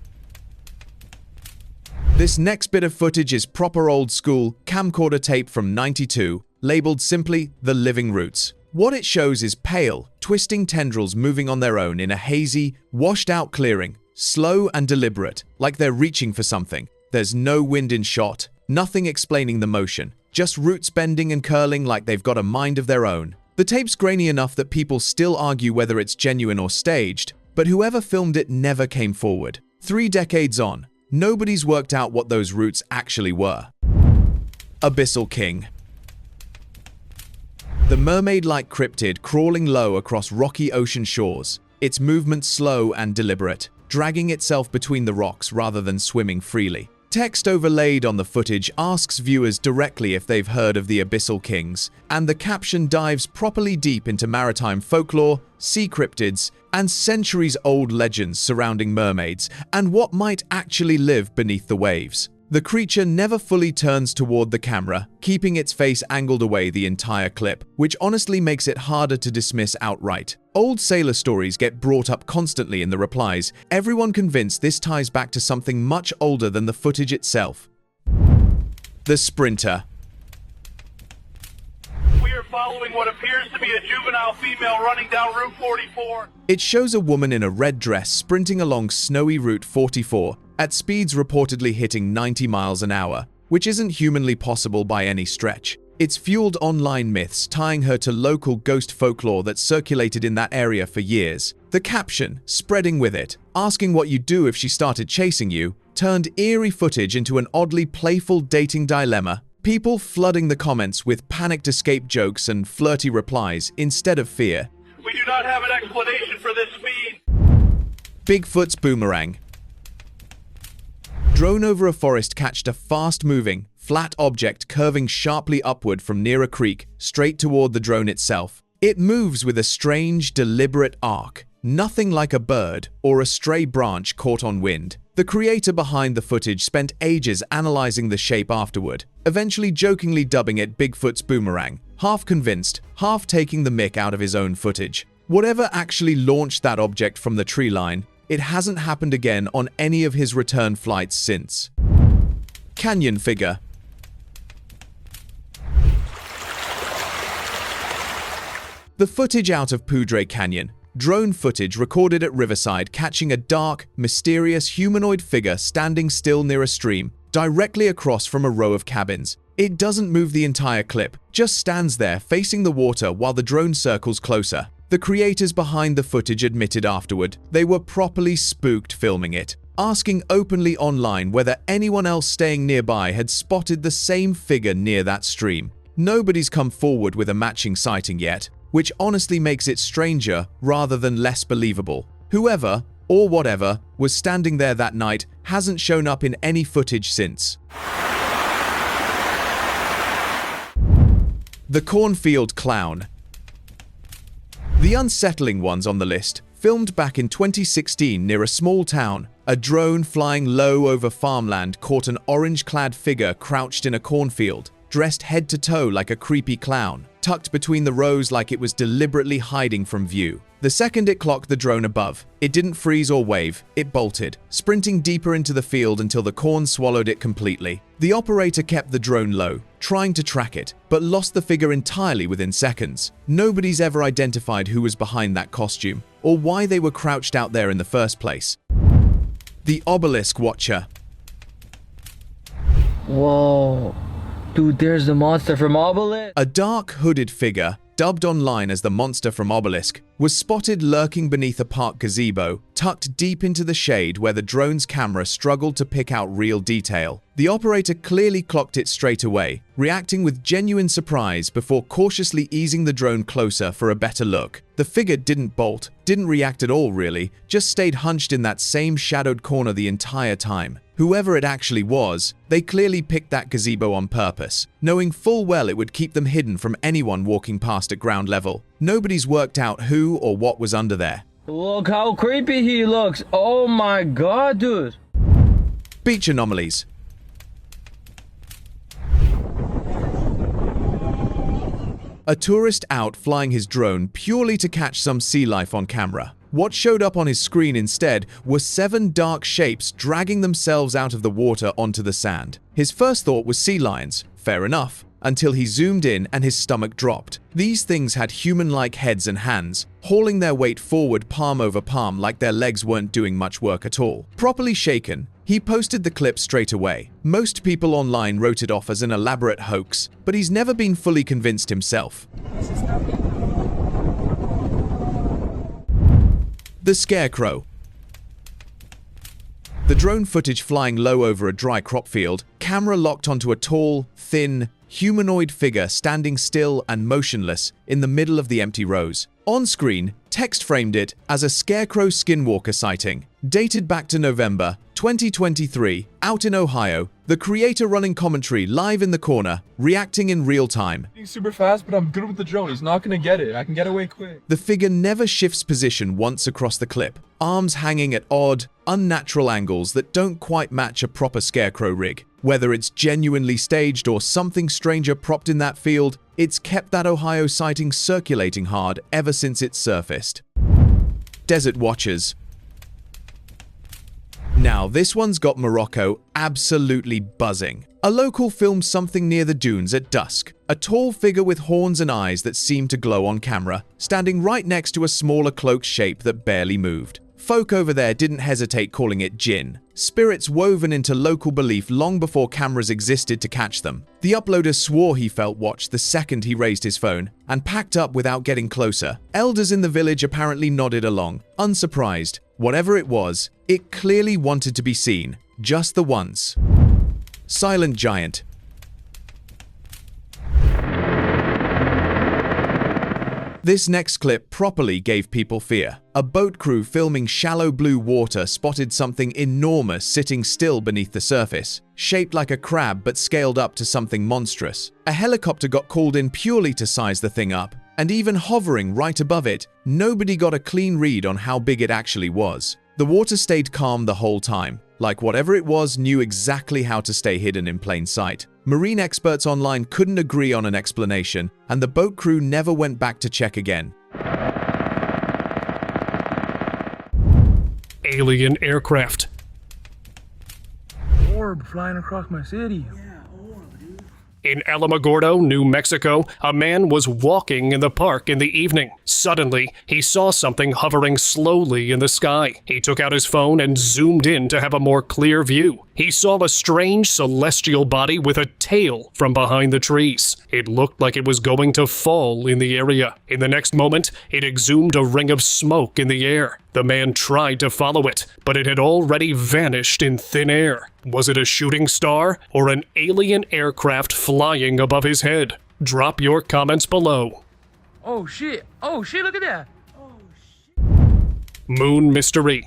This next bit of footage is proper old-school camcorder tape from '92, labeled simply The Living Roots. What it shows is pale, twisting tendrils moving on their own in a hazy, washed-out clearing, slow and deliberate, like they're reaching for something. There's no wind in shot, nothing explaining the motion, just roots bending and curling like they've got a mind of their own. The tape's grainy enough that people still argue whether it's genuine or staged, but whoever filmed it never came forward. 3 decades on, nobody's worked out what those roots actually were. Abyssal King. The mermaid-like cryptid crawling low across rocky ocean shores, its movement slow and deliberate, dragging itself between the rocks rather than swimming freely. Text overlaid on the footage asks viewers directly if they've heard of the Abyssal Kings, and the caption dives properly deep into maritime folklore, sea cryptids, and centuries-old legends surrounding mermaids and what might actually live beneath the waves. The creature never fully turns toward the camera, keeping its face angled away the entire clip, which honestly makes it harder to dismiss outright. Old sailor stories get brought up constantly in the replies, everyone convinced this ties back to something much older than the footage itself. The Sprinter. We are following what appears to be a juvenile female running down Route 44. It shows a woman in a red dress sprinting along snowy Route 44 at speeds reportedly hitting 90 miles an hour, which isn't humanly possible by any stretch. It's fueled online myths tying her to local ghost folklore that circulated in that area for years. The caption, spreading with it, asking what you'd do if she started chasing you, turned eerie footage into an oddly playful dating dilemma, people flooding the comments with panicked escape jokes and flirty replies instead of fear. We do not have an explanation for this speed. Bigfoot's boomerang. Drone over a forest catched a fast-moving, flat object curving sharply upward from near a creek, straight toward the drone itself. It moves with a strange, deliberate arc, nothing like a bird or a stray branch caught on wind. The creator behind the footage spent ages analyzing the shape afterward, eventually jokingly dubbing it Bigfoot's boomerang, half convinced, half taking the mick out of his own footage. Whatever actually launched that object from the tree line, it hasn't happened again on any of his return flights since. Canyon Figure. The The footage out of Poudre Canyon. Drone footage recorded at Riverside catching a dark, mysterious humanoid figure standing still near a stream, directly across from a row of cabins. It doesn't move the entire clip, just stands there facing the water while the drone circles closer. The creators behind the footage admitted afterward they were properly spooked filming it, asking openly online whether anyone else staying nearby had spotted the same figure near that stream. Nobody's come forward with a matching sighting yet, which honestly makes it stranger rather than less believable. Whoever, or whatever, was standing there that night hasn't shown up in any footage since. The Cornfield Clown. The unsettling ones on the list, filmed back in 2016 near a small town. A drone flying low over farmland caught an orange-clad figure crouched in a cornfield, dressed head to toe like a creepy clown, tucked between the rows like it was deliberately hiding from view. The second it clocked the drone above, it didn't freeze or wave, it bolted, sprinting deeper into the field until the corn swallowed it completely. The operator kept the drone low, trying to track it, but lost the figure entirely within seconds. Nobody's ever identified who was behind that costume, or why they were crouched out there in the first place. The Obelisk Watcher. Whoa. Dude, there's the monster from Obelisk. A dark, hooded figure, dubbed online as the monster from Obelisk, was spotted lurking beneath a park gazebo, tucked deep into the shade where the drone's camera struggled to pick out real detail. The operator clearly clocked it straight away, reacting with genuine surprise before cautiously easing the drone closer for a better look. The figure didn't bolt, didn't react at all really, just stayed hunched in that same shadowed corner the entire time. Whoever it actually was, they clearly picked that gazebo on purpose, knowing full well it would keep them hidden from anyone walking past at ground level. Nobody's worked out who or what was under there. Look how creepy he looks. Oh my god, dude. Beach anomalies. A tourist out flying his drone purely to catch some sea life on camera. What showed up on his screen instead were 7 dark shapes dragging themselves out of the water onto the sand. His first thought was sea lions, fair enough, until he zoomed in and his stomach dropped. These things had human-like heads and hands, hauling their weight forward palm over palm like their legs weren't doing much work at all. Properly shaken, he posted the clip straight away. Most people online wrote it off as an elaborate hoax, but he's never been fully convinced himself. The Scarecrow. The drone footage flying low over a dry crop field, camera locked onto a tall, thin, humanoid figure standing still and motionless in the middle of the empty rows. On screen, text framed it as a Scarecrow Skinwalker sighting. Dated back to November 2023, out in Ohio, the creator running commentary live in the corner, reacting in real time. He's super fast, but I'm good with the drone. He's not gonna get it. I can get away quick. The figure never shifts position once across the clip, arms hanging at odd, unnatural angles that don't quite match a proper Scarecrow rig. Whether it's genuinely staged or something stranger propped in that field, it's kept that Ohio sighting circulating hard ever since it surfaced. Desert Watchers. Now, this one's got Morocco absolutely buzzing. A local filmed something near the dunes at dusk. A tall figure with horns and eyes that seemed to glow on camera, standing right next to a smaller cloaked shape that barely moved. Folk over there didn't hesitate calling it jinn, spirits woven into local belief long before cameras existed to catch them. The uploader swore he felt watched the second he raised his phone and packed up without getting closer. Elders in the village apparently nodded along, unsurprised. Whatever it was, it clearly wanted to be seen, just the once. Silent Giant. This next clip properly gave people fear. A boat crew filming shallow blue water spotted something enormous sitting still beneath the surface, shaped like a crab but scaled up to something monstrous. A helicopter got called in purely to size the thing up, and even hovering right above it, nobody got a clean read on how big it actually was. The water stayed calm the whole time, like whatever it was knew exactly how to stay hidden in plain sight. Marine experts online couldn't agree on an explanation, and the boat crew never went back to check again. Alien aircraft. Orb flying across my city. Yeah, orb, dude. In Alamogordo, New Mexico, a man was walking in the park in the evening. Suddenly, he saw something hovering slowly in the sky. He took out his phone and zoomed in to have a more clear view. He saw a strange celestial body with a tail from behind the trees. It looked like it was going to fall in the area. In the next moment, it exhumed a ring of smoke in the air. The man tried to follow it, but it had already vanished in thin air. Was it a shooting star or an alien aircraft flying above his head? Drop your comments below. Oh shit, look at that. Moon mystery.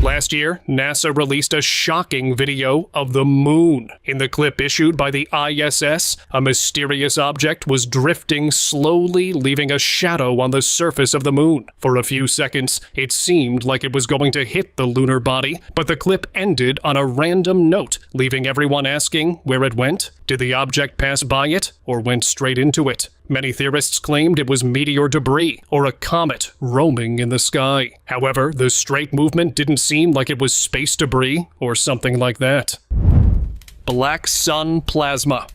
Last year, NASA released a shocking video of the moon. In the clip issued by the ISS, a mysterious object was drifting slowly, leaving a shadow on the surface of the moon. For a few seconds, it seemed like it was going to hit the lunar body, but the clip ended on a random note, leaving everyone asking where it went. Did the object pass by it, or went straight into it? Many theorists claimed it was meteor debris or a comet roaming in the sky. However, the straight movement didn't seem like it was space debris or something like that. Black sun plasma.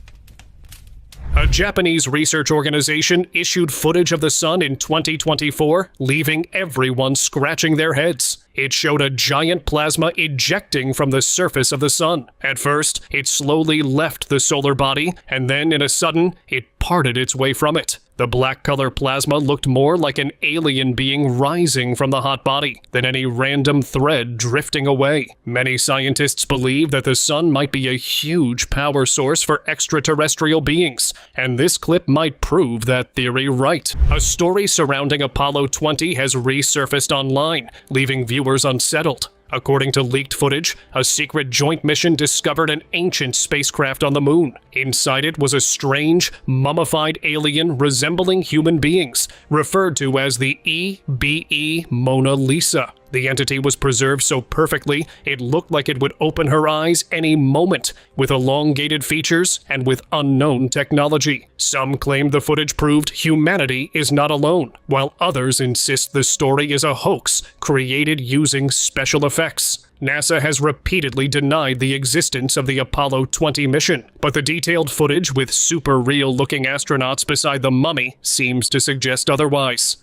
A Japanese research organization issued footage of the sun in 2024, leaving everyone scratching their heads. It showed a giant plasma ejecting from the surface of the sun. At first, it slowly left the solar body, and then in a sudden, it parted its way from it. The black color plasma looked more like an alien being rising from the hot body than any random thread drifting away. Many scientists believe that the sun might be a huge power source for extraterrestrial beings, and this clip might prove that theory right. A story surrounding Apollo 20 has resurfaced online, leaving viewers unsettled. According to leaked footage, a secret joint mission discovered an ancient spacecraft on the moon. Inside it was a strange, mummified alien resembling human beings, referred to as the EBE Mona Lisa. The entity was preserved so perfectly, it looked like it would open her eyes any moment, with elongated features and with unknown technology. Some claimed the footage proved humanity is not alone, while others insist the story is a hoax created using special effects. NASA has repeatedly denied the existence of the Apollo 20 mission, but the detailed footage with super real-looking astronauts beside the mummy seems to suggest otherwise.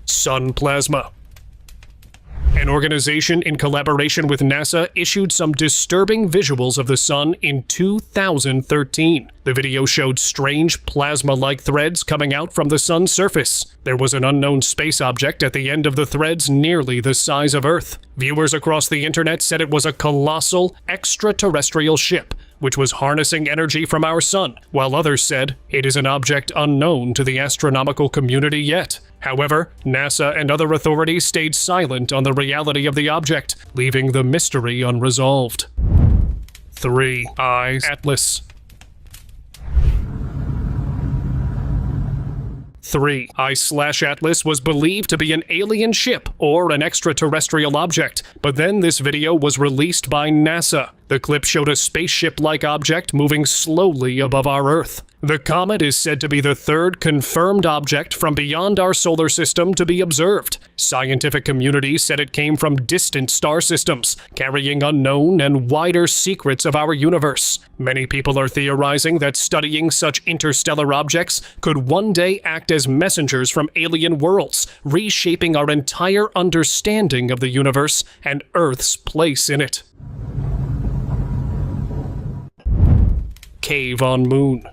Sun plasma. An organization in collaboration with NASA issued some disturbing visuals of the sun in 2013. The video showed strange plasma-like threads coming out from the sun's surface. There was an unknown space object at the end of the threads nearly the size of Earth. Viewers across the internet said it was a colossal extraterrestrial ship, which was harnessing energy from our sun, while others said it is an object unknown to the astronomical community yet. However, NASA and other authorities stayed silent on the reality of the object, leaving the mystery unresolved. 3 Eyes Atlas. 3 Eye/Atlas was believed to be an alien ship or an extraterrestrial object, but then this video was released by NASA. The clip showed a spaceship-like object moving slowly above our Earth. The comet is said to be the third confirmed object from beyond our solar system to be observed. Scientific communities said it came from distant star systems, carrying unknown and wider secrets of our universe. Many people are theorizing that studying such interstellar objects could one day act as messengers from alien worlds, reshaping our entire understanding of the universe and Earth's place in it. Cave on moon.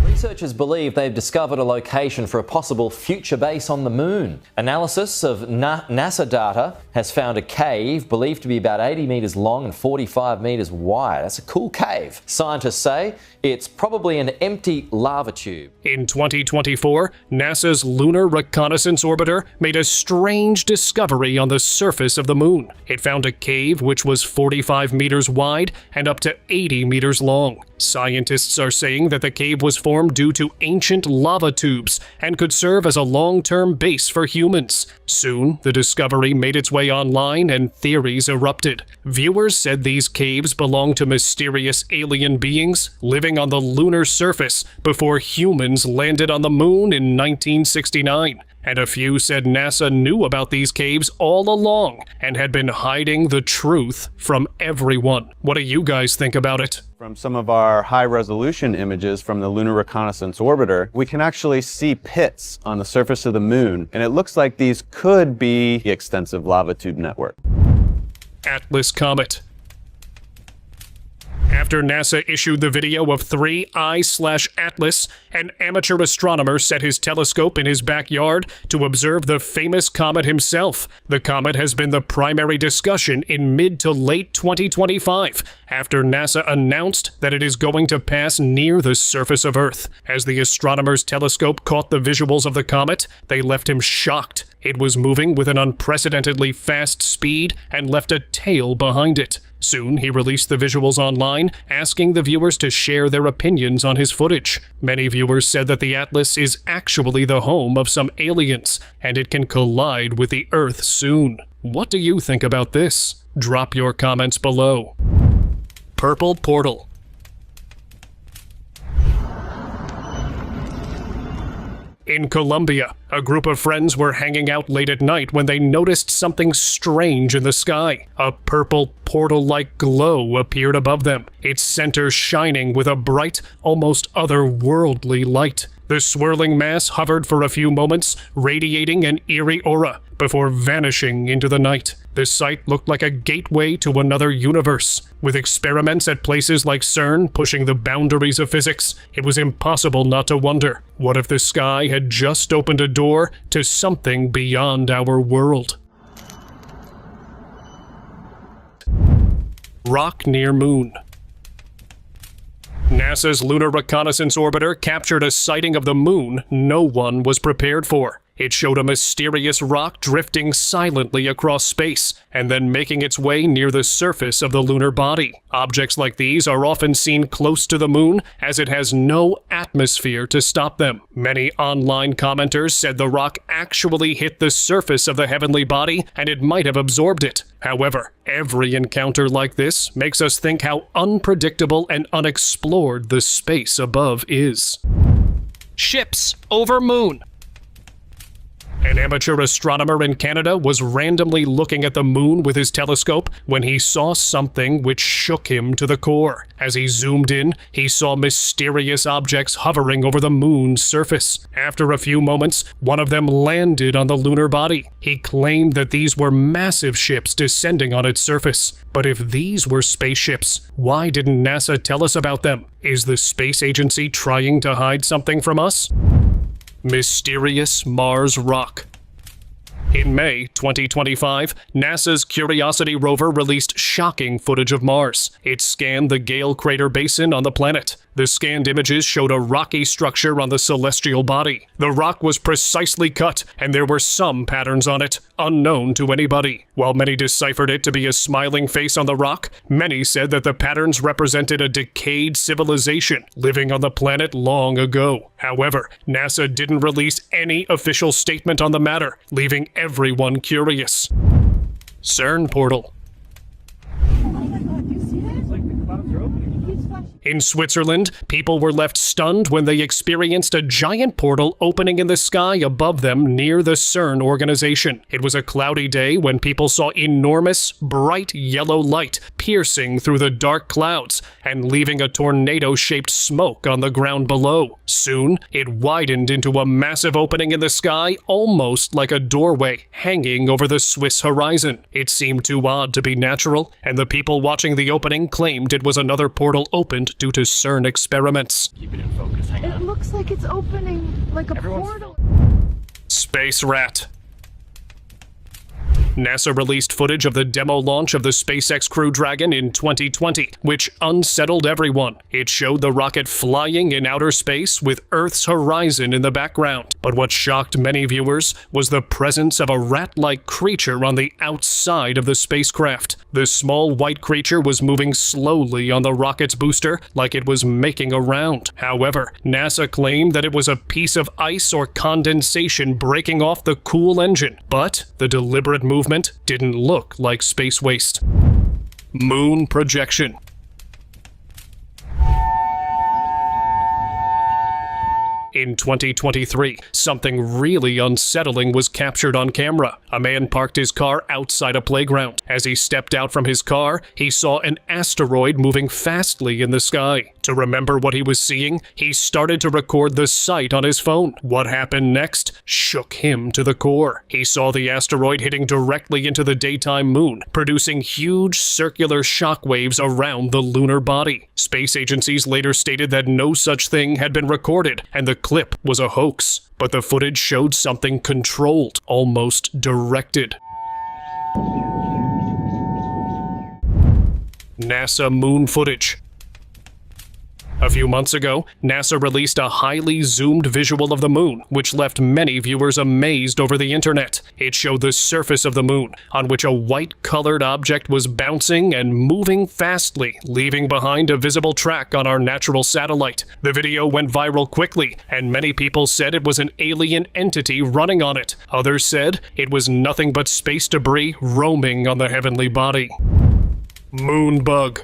Researchers believe they've discovered a location for a possible future base on the moon. Analysis of NASA data has found a cave believed to be about 80 meters long and 45 meters wide. That's a cool cave. Scientists say it's probably an empty lava tube. In 2024, NASA's Lunar Reconnaissance Orbiter made a strange discovery on the surface of the moon. It found a cave which was 45 meters wide and up to 80 meters long. Scientists are saying that the cave was formed due to ancient lava tubes and could serve as a long-term base for humans. Soon, the discovery made its way online and theories erupted. Viewers said these caves belong to mysterious alien beings living on the lunar surface before humans landed on the moon in 1969. and a few said NASA knew about these caves all along and had been hiding the truth from everyone. What do you guys think about it? From some of our high-resolution images from the Lunar Reconnaissance Orbiter, we can actually see pits on the surface of the moon, and it looks like these could be the extensive lava tube network. Atlas Comet. After NASA issued the video of 3I/Atlas, an amateur astronomer set his telescope in his backyard to observe the famous comet himself. The comet has been the primary discussion in mid to late 2025, after NASA announced that it is going to pass near the surface of Earth. As the astronomer's telescope caught the visuals of the comet, they left him shocked. It was moving with an unprecedentedly fast speed and left a tail behind it. Soon, he released the visuals online, asking the viewers to share their opinions on his footage. Many viewers said that the Atlas is actually the home of some aliens, and it can collide with the Earth soon. What do you think about this? Drop your comments below. Purple Portal. In Colombia, a group of friends were hanging out late at night when they noticed something strange in the sky. A purple portal-like glow appeared above them, its center shining with a bright, almost otherworldly light. The swirling mass hovered for a few moments, radiating an eerie aura, before vanishing into the night. The sight looked like a gateway to another universe. With experiments at places like CERN pushing the boundaries of physics, it was impossible not to wonder, what if the sky had just opened a door to something beyond our world? Rock near moon. NASA's Lunar Reconnaissance Orbiter captured a sighting of the moon no one was prepared for. It showed a mysterious rock drifting silently across space and then making its way near the surface of the lunar body. Objects like these are often seen close to the moon as it has no atmosphere to stop them. Many online commenters said the rock actually hit the surface of the heavenly body and it might have absorbed it. However, every encounter like this makes us think how unpredictable and unexplored the space above is. Ships over moon. An amateur astronomer in Canada was randomly looking at the moon with his telescope when he saw something which shook him to the core. As he zoomed in, he saw mysterious objects hovering over the moon's surface. After a few moments, one of them landed on the lunar body. He claimed that these were massive ships descending on its surface. But if these were spaceships, why didn't NASA tell us about them? Is the space agency trying to hide something from us? Mysterious Mars rock. In May 2025, NASA's Curiosity rover released shocking footage of Mars. It scanned the Gale crater basin on the planet. The scanned images showed a rocky structure on the celestial body. The rock was precisely cut, and there were some patterns on it, unknown to anybody. While many deciphered it to be a smiling face on the rock, many said that the patterns represented a decayed civilization living on the planet long ago. However, NASA didn't release any official statement on the matter, leaving everyone curious. CERN portal. In Switzerland, people were left stunned when they experienced a giant portal opening in the sky above them near the CERN organization. It was a cloudy day when people saw enormous, bright yellow light piercing through the dark clouds and leaving a tornado-shaped smoke on the ground below. Soon, it widened into a massive opening in the sky, almost like a doorway hanging over the Swiss horizon. It seemed too odd to be natural, and the people watching the opening claimed it was another portal opened due to CERN experiments. Keep it in focus, hang on. It looks like it's opening like a portal. Space Rat. NASA released footage of the demo launch of the SpaceX Crew Dragon in 2020, which unsettled everyone. It showed the rocket flying in outer space with Earth's horizon in the background. But what shocked many viewers was the presence of a rat-like creature on the outside of the spacecraft. The small white creature was moving slowly on the rocket's booster like it was making a round. However, NASA claimed that it was a piece of ice or condensation breaking off the cool engine, but the deliberate movement didn't look like space waste. Moon projection. In 2023, something really unsettling was captured on camera. A man parked his car outside a playground. As he stepped out from his car, he saw an asteroid moving fastly in the sky. To remember what he was seeing, he started to record the sight on his phone. What happened next shook him to the core. He saw the asteroid hitting directly into the daytime moon, producing huge circular shockwaves around the lunar body. Space agencies later stated that no such thing had been recorded, and the clip was a hoax. But the footage showed something controlled, almost directed. NASA moon footage. A few months ago, NASA released a highly zoomed visual of the moon, which left many viewers amazed over the internet. It showed the surface of the moon, on which a white-colored object was bouncing and moving fastly, leaving behind a visible track on our natural satellite. The video went viral quickly, and many people said it was an alien entity running on it. Others said it was nothing but space debris roaming on the heavenly body. Moon bug.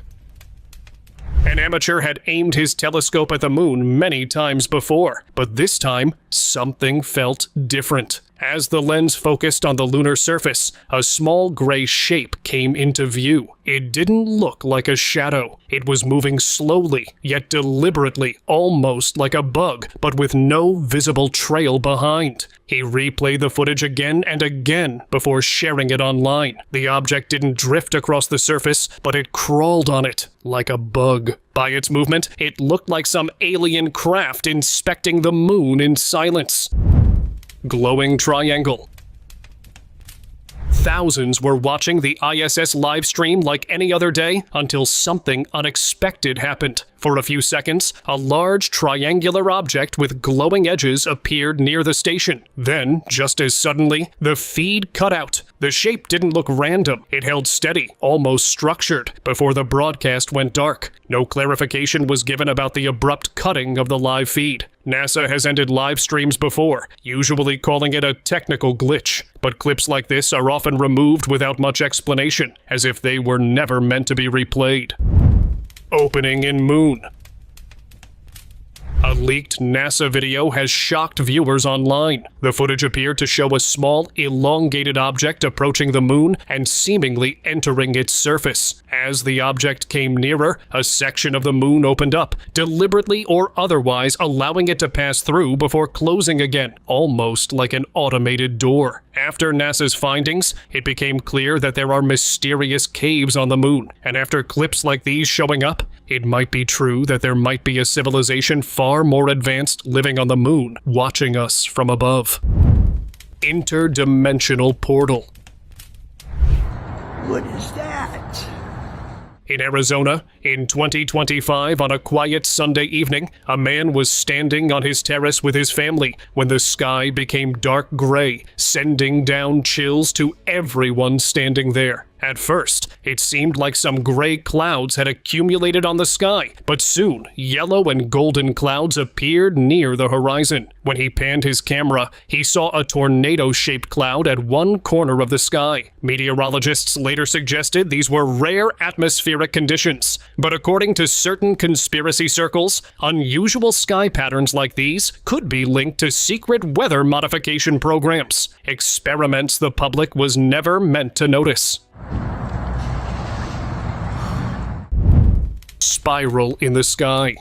An amateur had aimed his telescope at the moon many times before, but this time, something felt different. As the lens focused on the lunar surface, a small gray shape came into view. It didn't look like a shadow. It was moving slowly, yet deliberately, almost like a bug, but with no visible trail behind. He replayed the footage again and again before sharing it online. The object didn't drift across the surface, but it crawled on it, like a bug. By its movement, it looked like some alien craft inspecting the moon in silence. Glowing triangle. Thousands were watching the ISS live stream like any other day until something unexpected happened. For a few seconds, a large triangular object with glowing edges appeared near the station. Then, just as suddenly, the feed cut out. The shape didn't look random. It held steady, almost structured, before the broadcast went dark. No clarification was given about the abrupt cutting of the live feed. NASA has ended live streams before, usually calling it a technical glitch. But clips like this are often removed without much explanation, as if they were never meant to be replayed. Opening in moon. A leaked NASA video has shocked viewers online. The footage appeared to show a small, elongated object approaching the moon and seemingly entering its surface. As the object came nearer, a section of the moon opened up, deliberately or otherwise allowing it to pass through before closing again, almost like an automated door. After NASA's findings, it became clear that there are mysterious caves on the moon, and after clips like these showing up, it might be true that there might be a civilization far more advanced living on the moon, watching us from above. Interdimensional portal. What is that? In Arizona, in 2025, on a quiet Sunday evening, a man was standing on his terrace with his family when the sky became dark gray, sending down chills to everyone standing there. At first, it seemed like some gray clouds had accumulated on the sky, but soon, yellow and golden clouds appeared near the horizon. When he panned his camera, he saw a tornado-shaped cloud at one corner of the sky. Meteorologists later suggested these were rare atmospheric conditions, but according to certain conspiracy circles, unusual sky patterns like these could be linked to secret weather modification programs, experiments the public was never meant to notice. Spiral in the sky.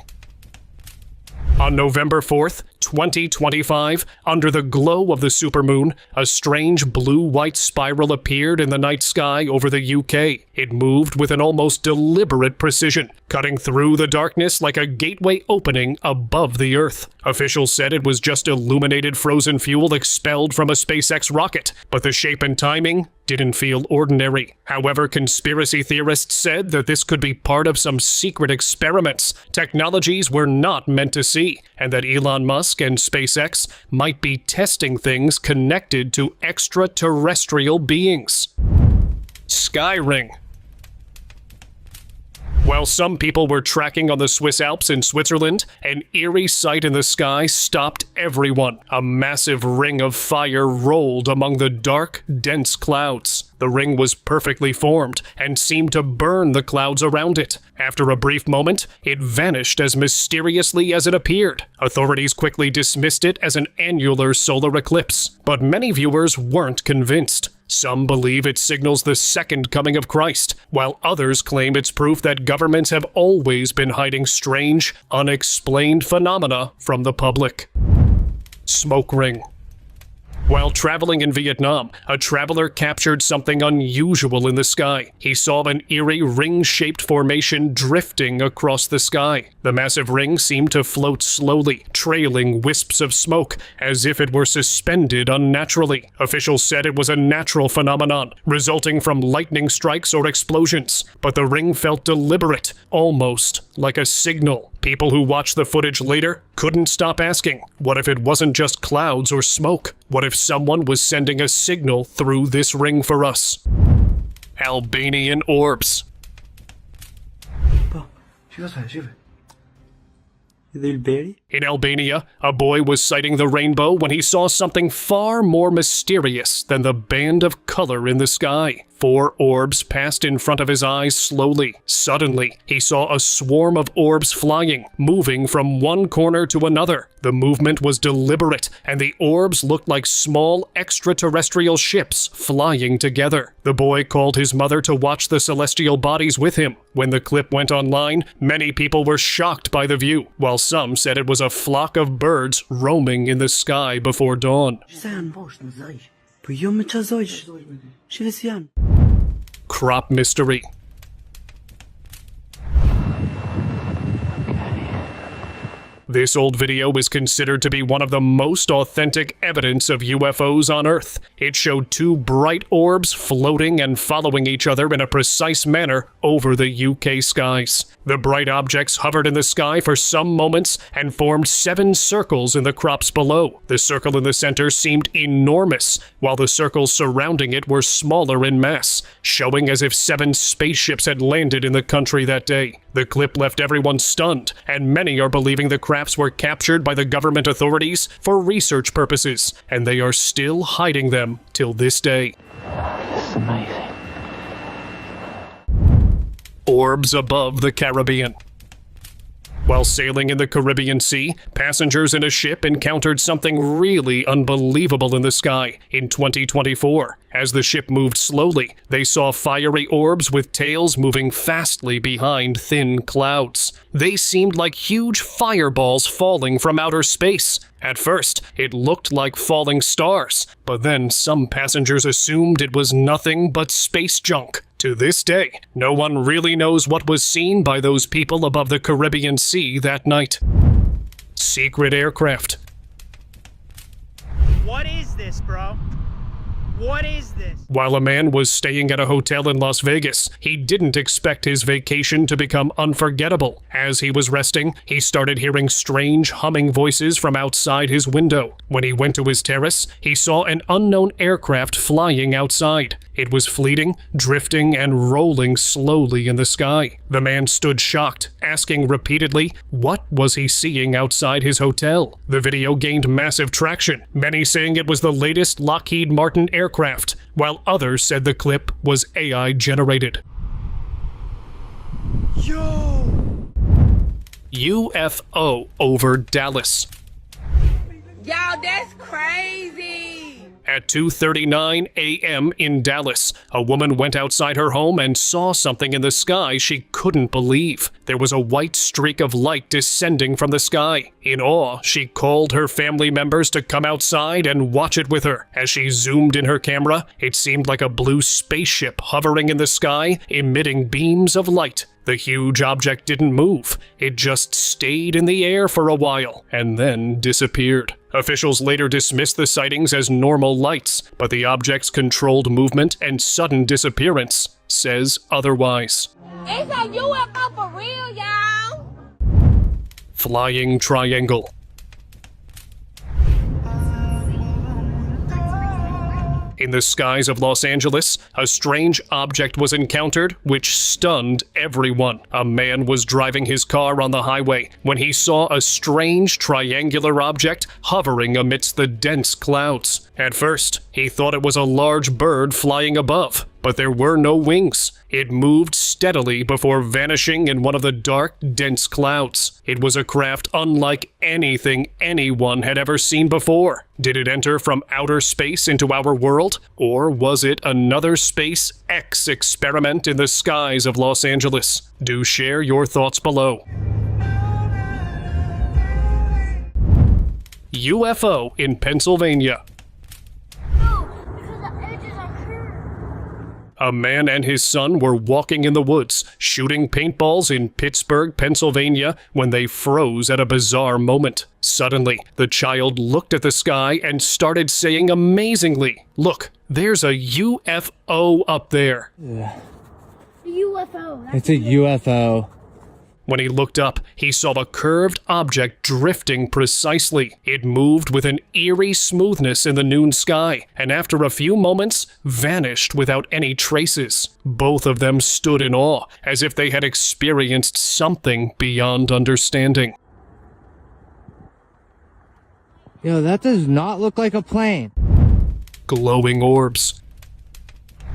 On November 4th, 2025, under the glow of the supermoon, a strange blue-white spiral appeared in the night sky over the UK. It moved with an almost deliberate precision, cutting through the darkness like a gateway opening above the Earth. Officials said it was just illuminated frozen fuel expelled from a SpaceX rocket, but the shape and timing didn't feel ordinary. However, conspiracy theorists said that this could be part of some secret experiments, technologies we're not meant to see, and that Elon Musk and SpaceX might be testing things connected to extraterrestrial beings. Sky ring. While some people were tracking on the Swiss Alps in Switzerland, an eerie sight in the sky stopped everyone. A massive ring of fire rolled among the dark, dense clouds. The ring was perfectly formed and seemed to burn the clouds around it. After a brief moment, it vanished as mysteriously as it appeared. Authorities quickly dismissed it as an annular solar eclipse, but many viewers weren't convinced. Some believe it signals the second coming of Christ, while others claim it's proof that governments have always been hiding strange, unexplained phenomena from the public. Smoke ring. While traveling in Vietnam, a traveler captured something unusual in the sky. He saw an eerie ring-shaped formation drifting across the sky. The massive ring seemed to float slowly, trailing wisps of smoke, as if it were suspended unnaturally. Officials said it was a natural phenomenon, resulting from lightning strikes or explosions, but the ring felt deliberate, almost like a signal. People who watched the footage later couldn't stop asking, what if it wasn't just clouds or smoke? What if someone was sending a signal through this ring for us? Albanian orbs. In Albania, a boy was sighting the rainbow when he saw something far more mysterious than the band of color in the sky. 4 orbs passed in front of his eyes slowly. Suddenly, he saw a swarm of orbs flying, moving from one corner to another. The movement was deliberate, and the orbs looked like small extraterrestrial ships flying together. The boy called his mother to watch the celestial bodies with him. When the clip went online, many people were shocked by the view, while some said it was a flock of birds roaming in the sky before dawn. Crop mystery. This old video is considered to be one of the most authentic evidence of UFOs on Earth. It showed 2 bright orbs floating and following each other in a precise manner over the UK skies. The bright objects hovered in the sky for some moments and formed 7 circles in the crops below. The circle in the center seemed enormous, while the circles surrounding it were smaller in mass, showing as if 7 spaceships had landed in the country that day. The clip left everyone stunned, and many are believing the crafts were captured by the government authorities for research purposes, and they are still hiding them till this day. This is amazing. Orbs above the Caribbean. While sailing in the Caribbean Sea, passengers in a ship encountered something really unbelievable in the sky in 2024. As the ship moved slowly, they saw fiery orbs with tails moving fastly behind thin clouds. They seemed like huge fireballs falling from outer space. At first, it looked like falling stars, but then some passengers assumed it was nothing but space junk. To this day, no one really knows what was seen by those people above the Caribbean Sea that night. Secret aircraft. What is this, bro? What is this? While a man was staying at a hotel in Las Vegas, he didn't expect his vacation to become unforgettable. As he was resting, he started hearing strange humming voices from outside his window. When he went to his terrace, he saw an unknown aircraft flying outside. It was fleeting, drifting, and rolling slowly in the sky. The man stood shocked, asking repeatedly, what was he seeing outside his hotel? The video gained massive traction, many saying it was the latest Lockheed Martin aircraft, while others said the clip was AI generated. Yo! UFO over Dallas. Y'all, that's crazy! At 2:39 a.m. in Dallas, a woman went outside her home and saw something in the sky she couldn't believe. There was a white streak of light descending from the sky. In awe, she called her family members to come outside and watch it with her. As she zoomed in her camera, it seemed like a blue spaceship hovering in the sky, emitting beams of light. The huge object didn't move. It just stayed in the air for a while and then disappeared. Officials later dismissed the sightings as normal lights, but the object's controlled movement and sudden disappearance says otherwise. It's a UFO for real, y'all! Flying triangle. In the skies of Los Angeles, a strange object was encountered which stunned everyone. A man was driving his car on the highway when he saw a strange triangular object hovering amidst the dense clouds. At first, he thought it was a large bird flying above, but there were no wings. It moved steadily before vanishing in one of the dark, dense clouds. It was a craft unlike anything anyone had ever seen before. Did it enter from outer space into our world? Or was it another SpaceX experiment in the skies of Los Angeles? Do share your thoughts below. UFO in Pennsylvania. A man and his son were walking in the woods, shooting paintballs in Pittsburgh, Pennsylvania, when they froze at a bizarre moment. Suddenly, the child looked at the sky and started saying amazingly, "Look, there's a UFO up there." A UFO. It's a UFO. When he looked up, he saw a curved object drifting precisely. It moved with an eerie smoothness in the noon sky, and after a few moments, vanished without any traces. Both of them stood in awe, as if they had experienced something beyond understanding. Yo, that does not look like a plane. Glowing orbs.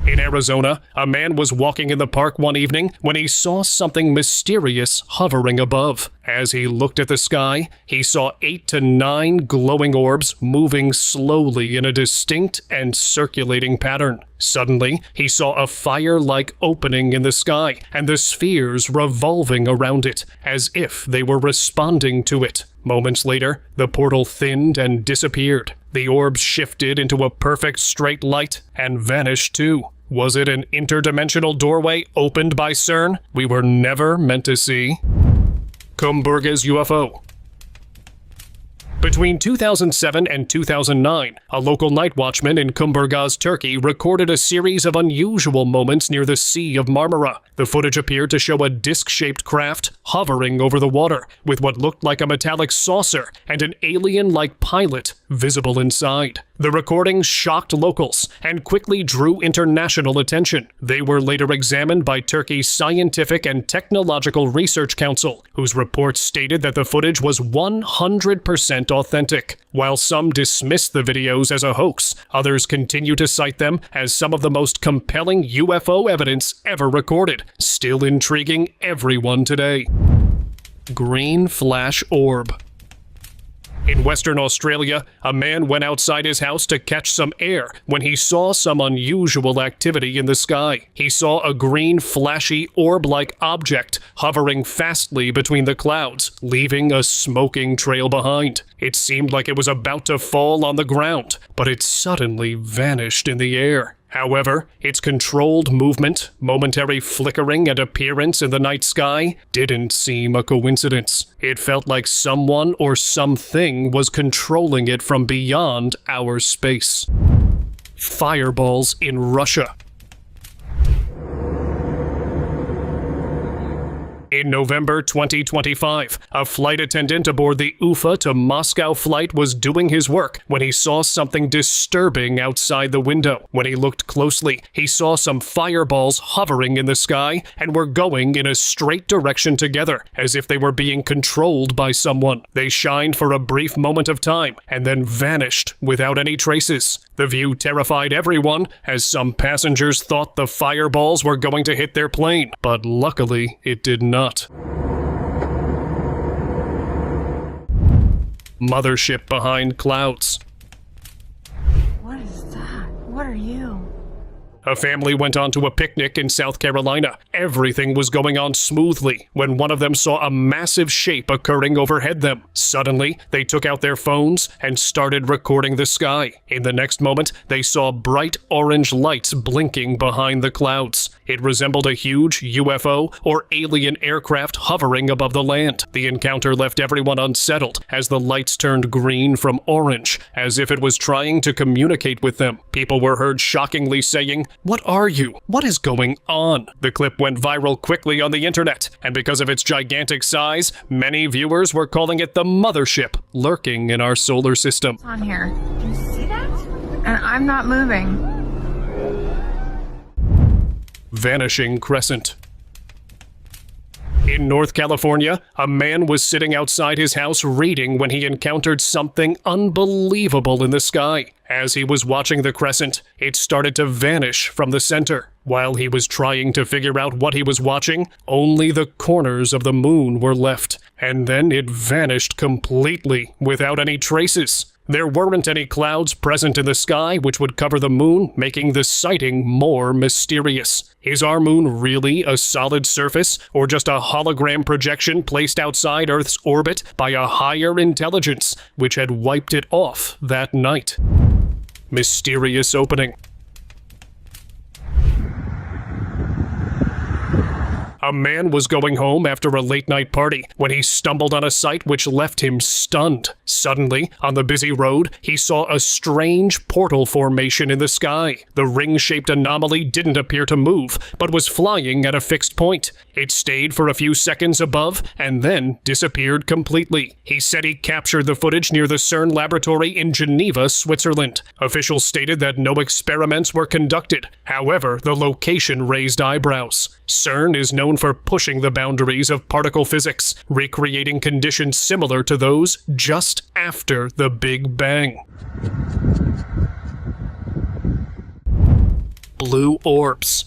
In Arizona, a man was walking in the park one evening when he saw something mysterious hovering above. As he looked at the sky, he saw 8 to 9 glowing orbs moving slowly in a distinct and circulating pattern. Suddenly, he saw a fire-like opening in the sky and the spheres revolving around it, as if they were responding to it. Moments later, the portal thinned and disappeared. The orbs shifted into a perfect straight light and vanished too. Was it an interdimensional doorway opened by CERN we were never meant to see? Kumburga's UFO. Between 2007 and 2009, a local night watchman in Kumburgaz, Turkey, recorded a series of unusual moments near the Sea of Marmara. The footage appeared to show a disc-shaped craft hovering over the water, with what looked like a metallic saucer and an alien-like pilot visible inside. The recording shocked locals and quickly drew international attention. They were later examined by Turkey's Scientific and Technological Research Council, whose reports stated that the footage was 100% authentic. While some dismissed the videos as a hoax, others continue to cite them as some of the most compelling UFO evidence ever recorded, still intriguing everyone today. Green flash orb. In Western Australia, a man went outside his house to catch some air when he saw some unusual activity in the sky. He saw a green, flashy, orb-like object hovering fastly between the clouds, leaving a smoking trail behind. It seemed like it was about to fall on the ground, but it suddenly vanished in the air. However, its controlled movement, momentary flickering, and appearance in the night sky didn't seem a coincidence. It felt like someone or something was controlling it from beyond our space. Fireballs in Russia. In November 2025, a flight attendant aboard the Ufa to Moscow flight was doing his work when he saw something disturbing outside the window. When he looked closely, he saw some fireballs hovering in the sky and were going in a straight direction together, as if they were being controlled by someone. They shined for a brief moment of time and then vanished without any traces. The view terrified everyone, as some passengers thought the fireballs were going to hit their plane, but luckily it did not. Mothership behind clouds. What is that? What are you? A family went on to a picnic in South Carolina. Everything was going on smoothly when one of them saw a massive shape occurring overhead them. Suddenly, they took out their phones and started recording the sky. In the next moment, they saw bright orange lights blinking behind the clouds. It resembled a huge UFO or alien aircraft hovering above the land. The encounter left everyone unsettled as the lights turned green from orange, as if it was trying to communicate with them. People were heard shockingly saying, "What are you? What is going on?" The clip went viral quickly on the internet, and because of its gigantic size, many viewers were calling it the mothership lurking in our solar system. It's on here. Do you see that? And I'm not moving. Vanishing crescent. In North California, a man was sitting outside his house reading when he encountered something unbelievable in the sky. As he was watching the crescent, it started to vanish from the center. While he was trying to figure out what he was watching, only the corners of the moon were left, and then it vanished completely without any traces. There weren't any clouds present in the sky which would cover the moon, making the sighting more mysterious. Is our moon really a solid surface, or just a hologram projection placed outside Earth's orbit by a higher intelligence, which had wiped it off that night? Mysterious opening. A man was going home after a late-night party when he stumbled on a sight which left him stunned. Suddenly, on the busy road, he saw a strange portal formation in the sky. The ring-shaped anomaly didn't appear to move, but was flying at a fixed point. It stayed for a few seconds above and then disappeared completely. He said he captured the footage near the CERN laboratory in Geneva, Switzerland. Officials stated that no experiments were conducted. However, the location raised eyebrows. CERN is known for pushing the boundaries of particle physics, recreating conditions similar to those just after the Big Bang. Blue orbs.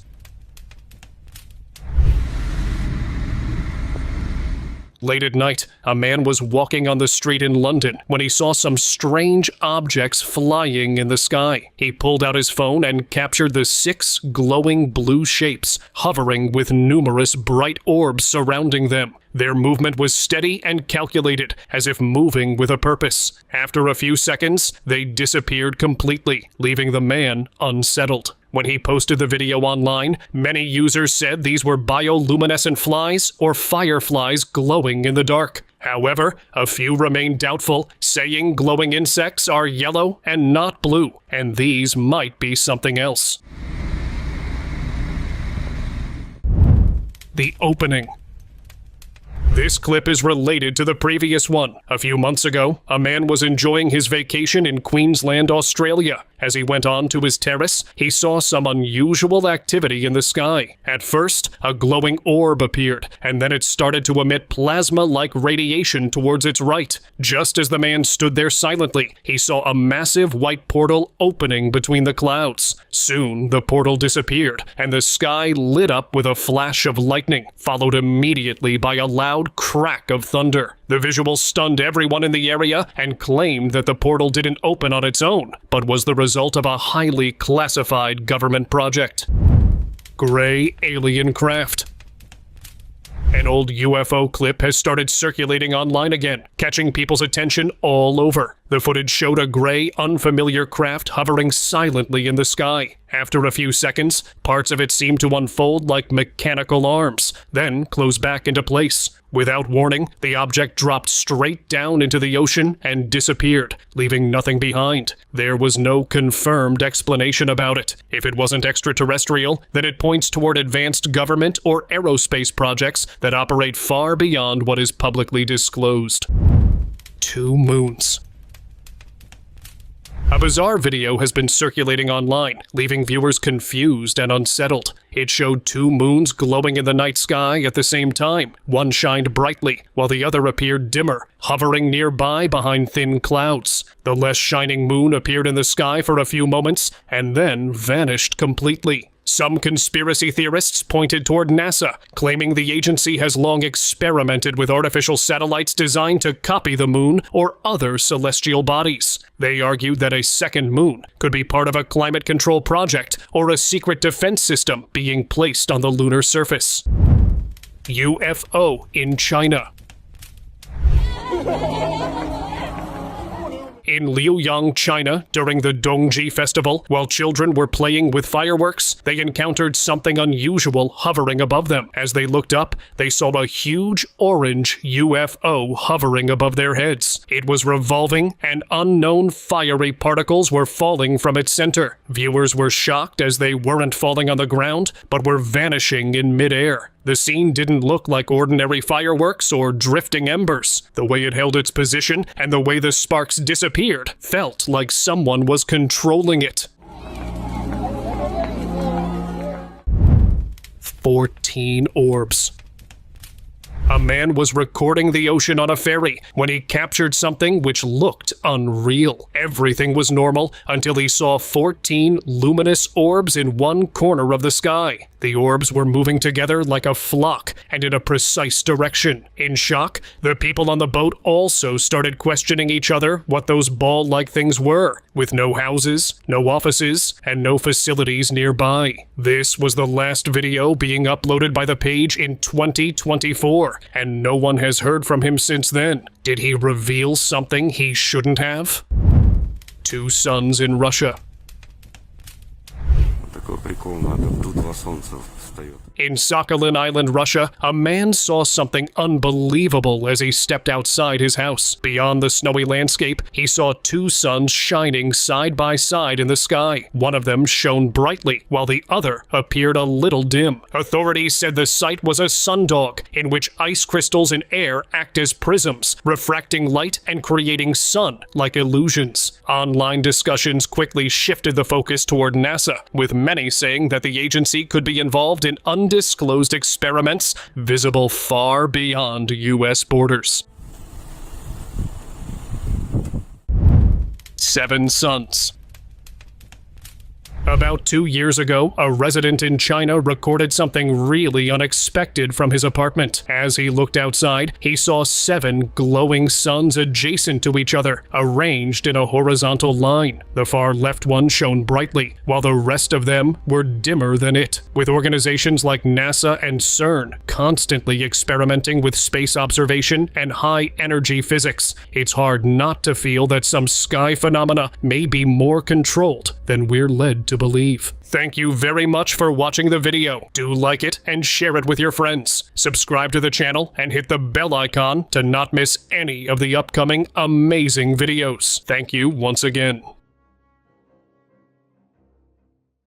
Late at night, a man was walking on the street in London when he saw some strange objects flying in the sky. He pulled out his phone and captured the 6 glowing blue shapes, hovering with numerous bright orbs surrounding them. Their movement was steady and calculated, as if moving with a purpose. After a few seconds, they disappeared completely, leaving the man unsettled. When he posted the video online, many users said these were bioluminescent flies or fireflies glowing in the dark. However, a few remained doubtful, saying glowing insects are yellow and not blue, and these might be something else. The opening. This clip is related to the previous one. A few months ago, a man was enjoying his vacation in Queensland, Australia. As he went on to his terrace, he saw some unusual activity in the sky. At first, a glowing orb appeared, and then it started to emit plasma-like radiation towards its right. Just as the man stood there silently, he saw a massive white portal opening between the clouds. Soon, the portal disappeared, and the sky lit up with a flash of lightning, followed immediately by a loud crack of thunder. The visual stunned everyone in the area and claimed that the portal didn't open on its own, but was the result of a highly classified government project. Gray alien craft. An old UFO clip has started circulating online again, catching people's attention all over. The footage showed a gray, unfamiliar craft hovering silently in the sky. After a few seconds, parts of it seemed to unfold like mechanical arms, then close back into place. Without warning, the object dropped straight down into the ocean and disappeared, leaving nothing behind. There was no confirmed explanation about it. If it wasn't extraterrestrial, then it points toward advanced government or aerospace projects that operate far beyond what is publicly disclosed. 2 moons. A bizarre video has been circulating online, leaving viewers confused and unsettled. It showed 2 moons glowing in the night sky at the same time. One shined brightly, while the other appeared dimmer, hovering nearby behind thin clouds. The less shining moon appeared in the sky for a few moments, and then vanished completely. Some conspiracy theorists pointed toward NASA, claiming the agency has long experimented with artificial satellites designed to copy the moon or other celestial bodies. They argued that a second moon could be part of a climate control project or a secret defense system being placed on the lunar surface. UFO in China. In Liuyang, China, during the Dongji Festival, while children were playing with fireworks, they encountered something unusual hovering above them. As they looked up, they saw a huge orange UFO hovering above their heads. It was revolving, and unknown fiery particles were falling from its center. Viewers were shocked as they weren't falling on the ground, but were vanishing in midair. The scene didn't look like ordinary fireworks or drifting embers. The way it held its position and the way the sparks disappeared felt like someone was controlling it. 14 orbs. A man was recording the ocean on a ferry when he captured something which looked unreal. Everything was normal until he saw 14 luminous orbs in one corner of the sky. The orbs were moving together like a flock and in a precise direction. In shock, the people on the boat also started questioning each other what those ball-like things were, with no houses, no offices, and no facilities nearby. This was the last video being uploaded by the page in 2024, and no one has heard from him since then. Did he reveal something he shouldn't have? 2 suns in Russia. In Sakhalin Island, Russia, a man saw something unbelievable as he stepped outside his house. Beyond the snowy landscape, he saw 2 suns shining side by side in the sky. One of them shone brightly, while the other appeared a little dim. Authorities said the sight was a sundog, in which ice crystals in air act as prisms, refracting light and creating sun-like illusions. Online discussions quickly shifted the focus toward NASA, with many saying that the agency could be involved in undisclosed experiments visible far beyond U.S. borders. 7 suns. About 2 years ago, a resident in China recorded something really unexpected from his apartment. As he looked outside, he saw 7 glowing suns adjacent to each other, arranged in a horizontal line. The far left one shone brightly, while the rest of them were dimmer than it. With organizations like NASA and CERN constantly experimenting with space observation and high-energy physics, it's hard not to feel that some sky phenomena may be more controlled than we're led to believe. Thank you very much for watching the video. Do like it and share it with your friends. Subscribe to the channel and hit the bell icon to not miss any of the upcoming amazing videos. Thank you once again.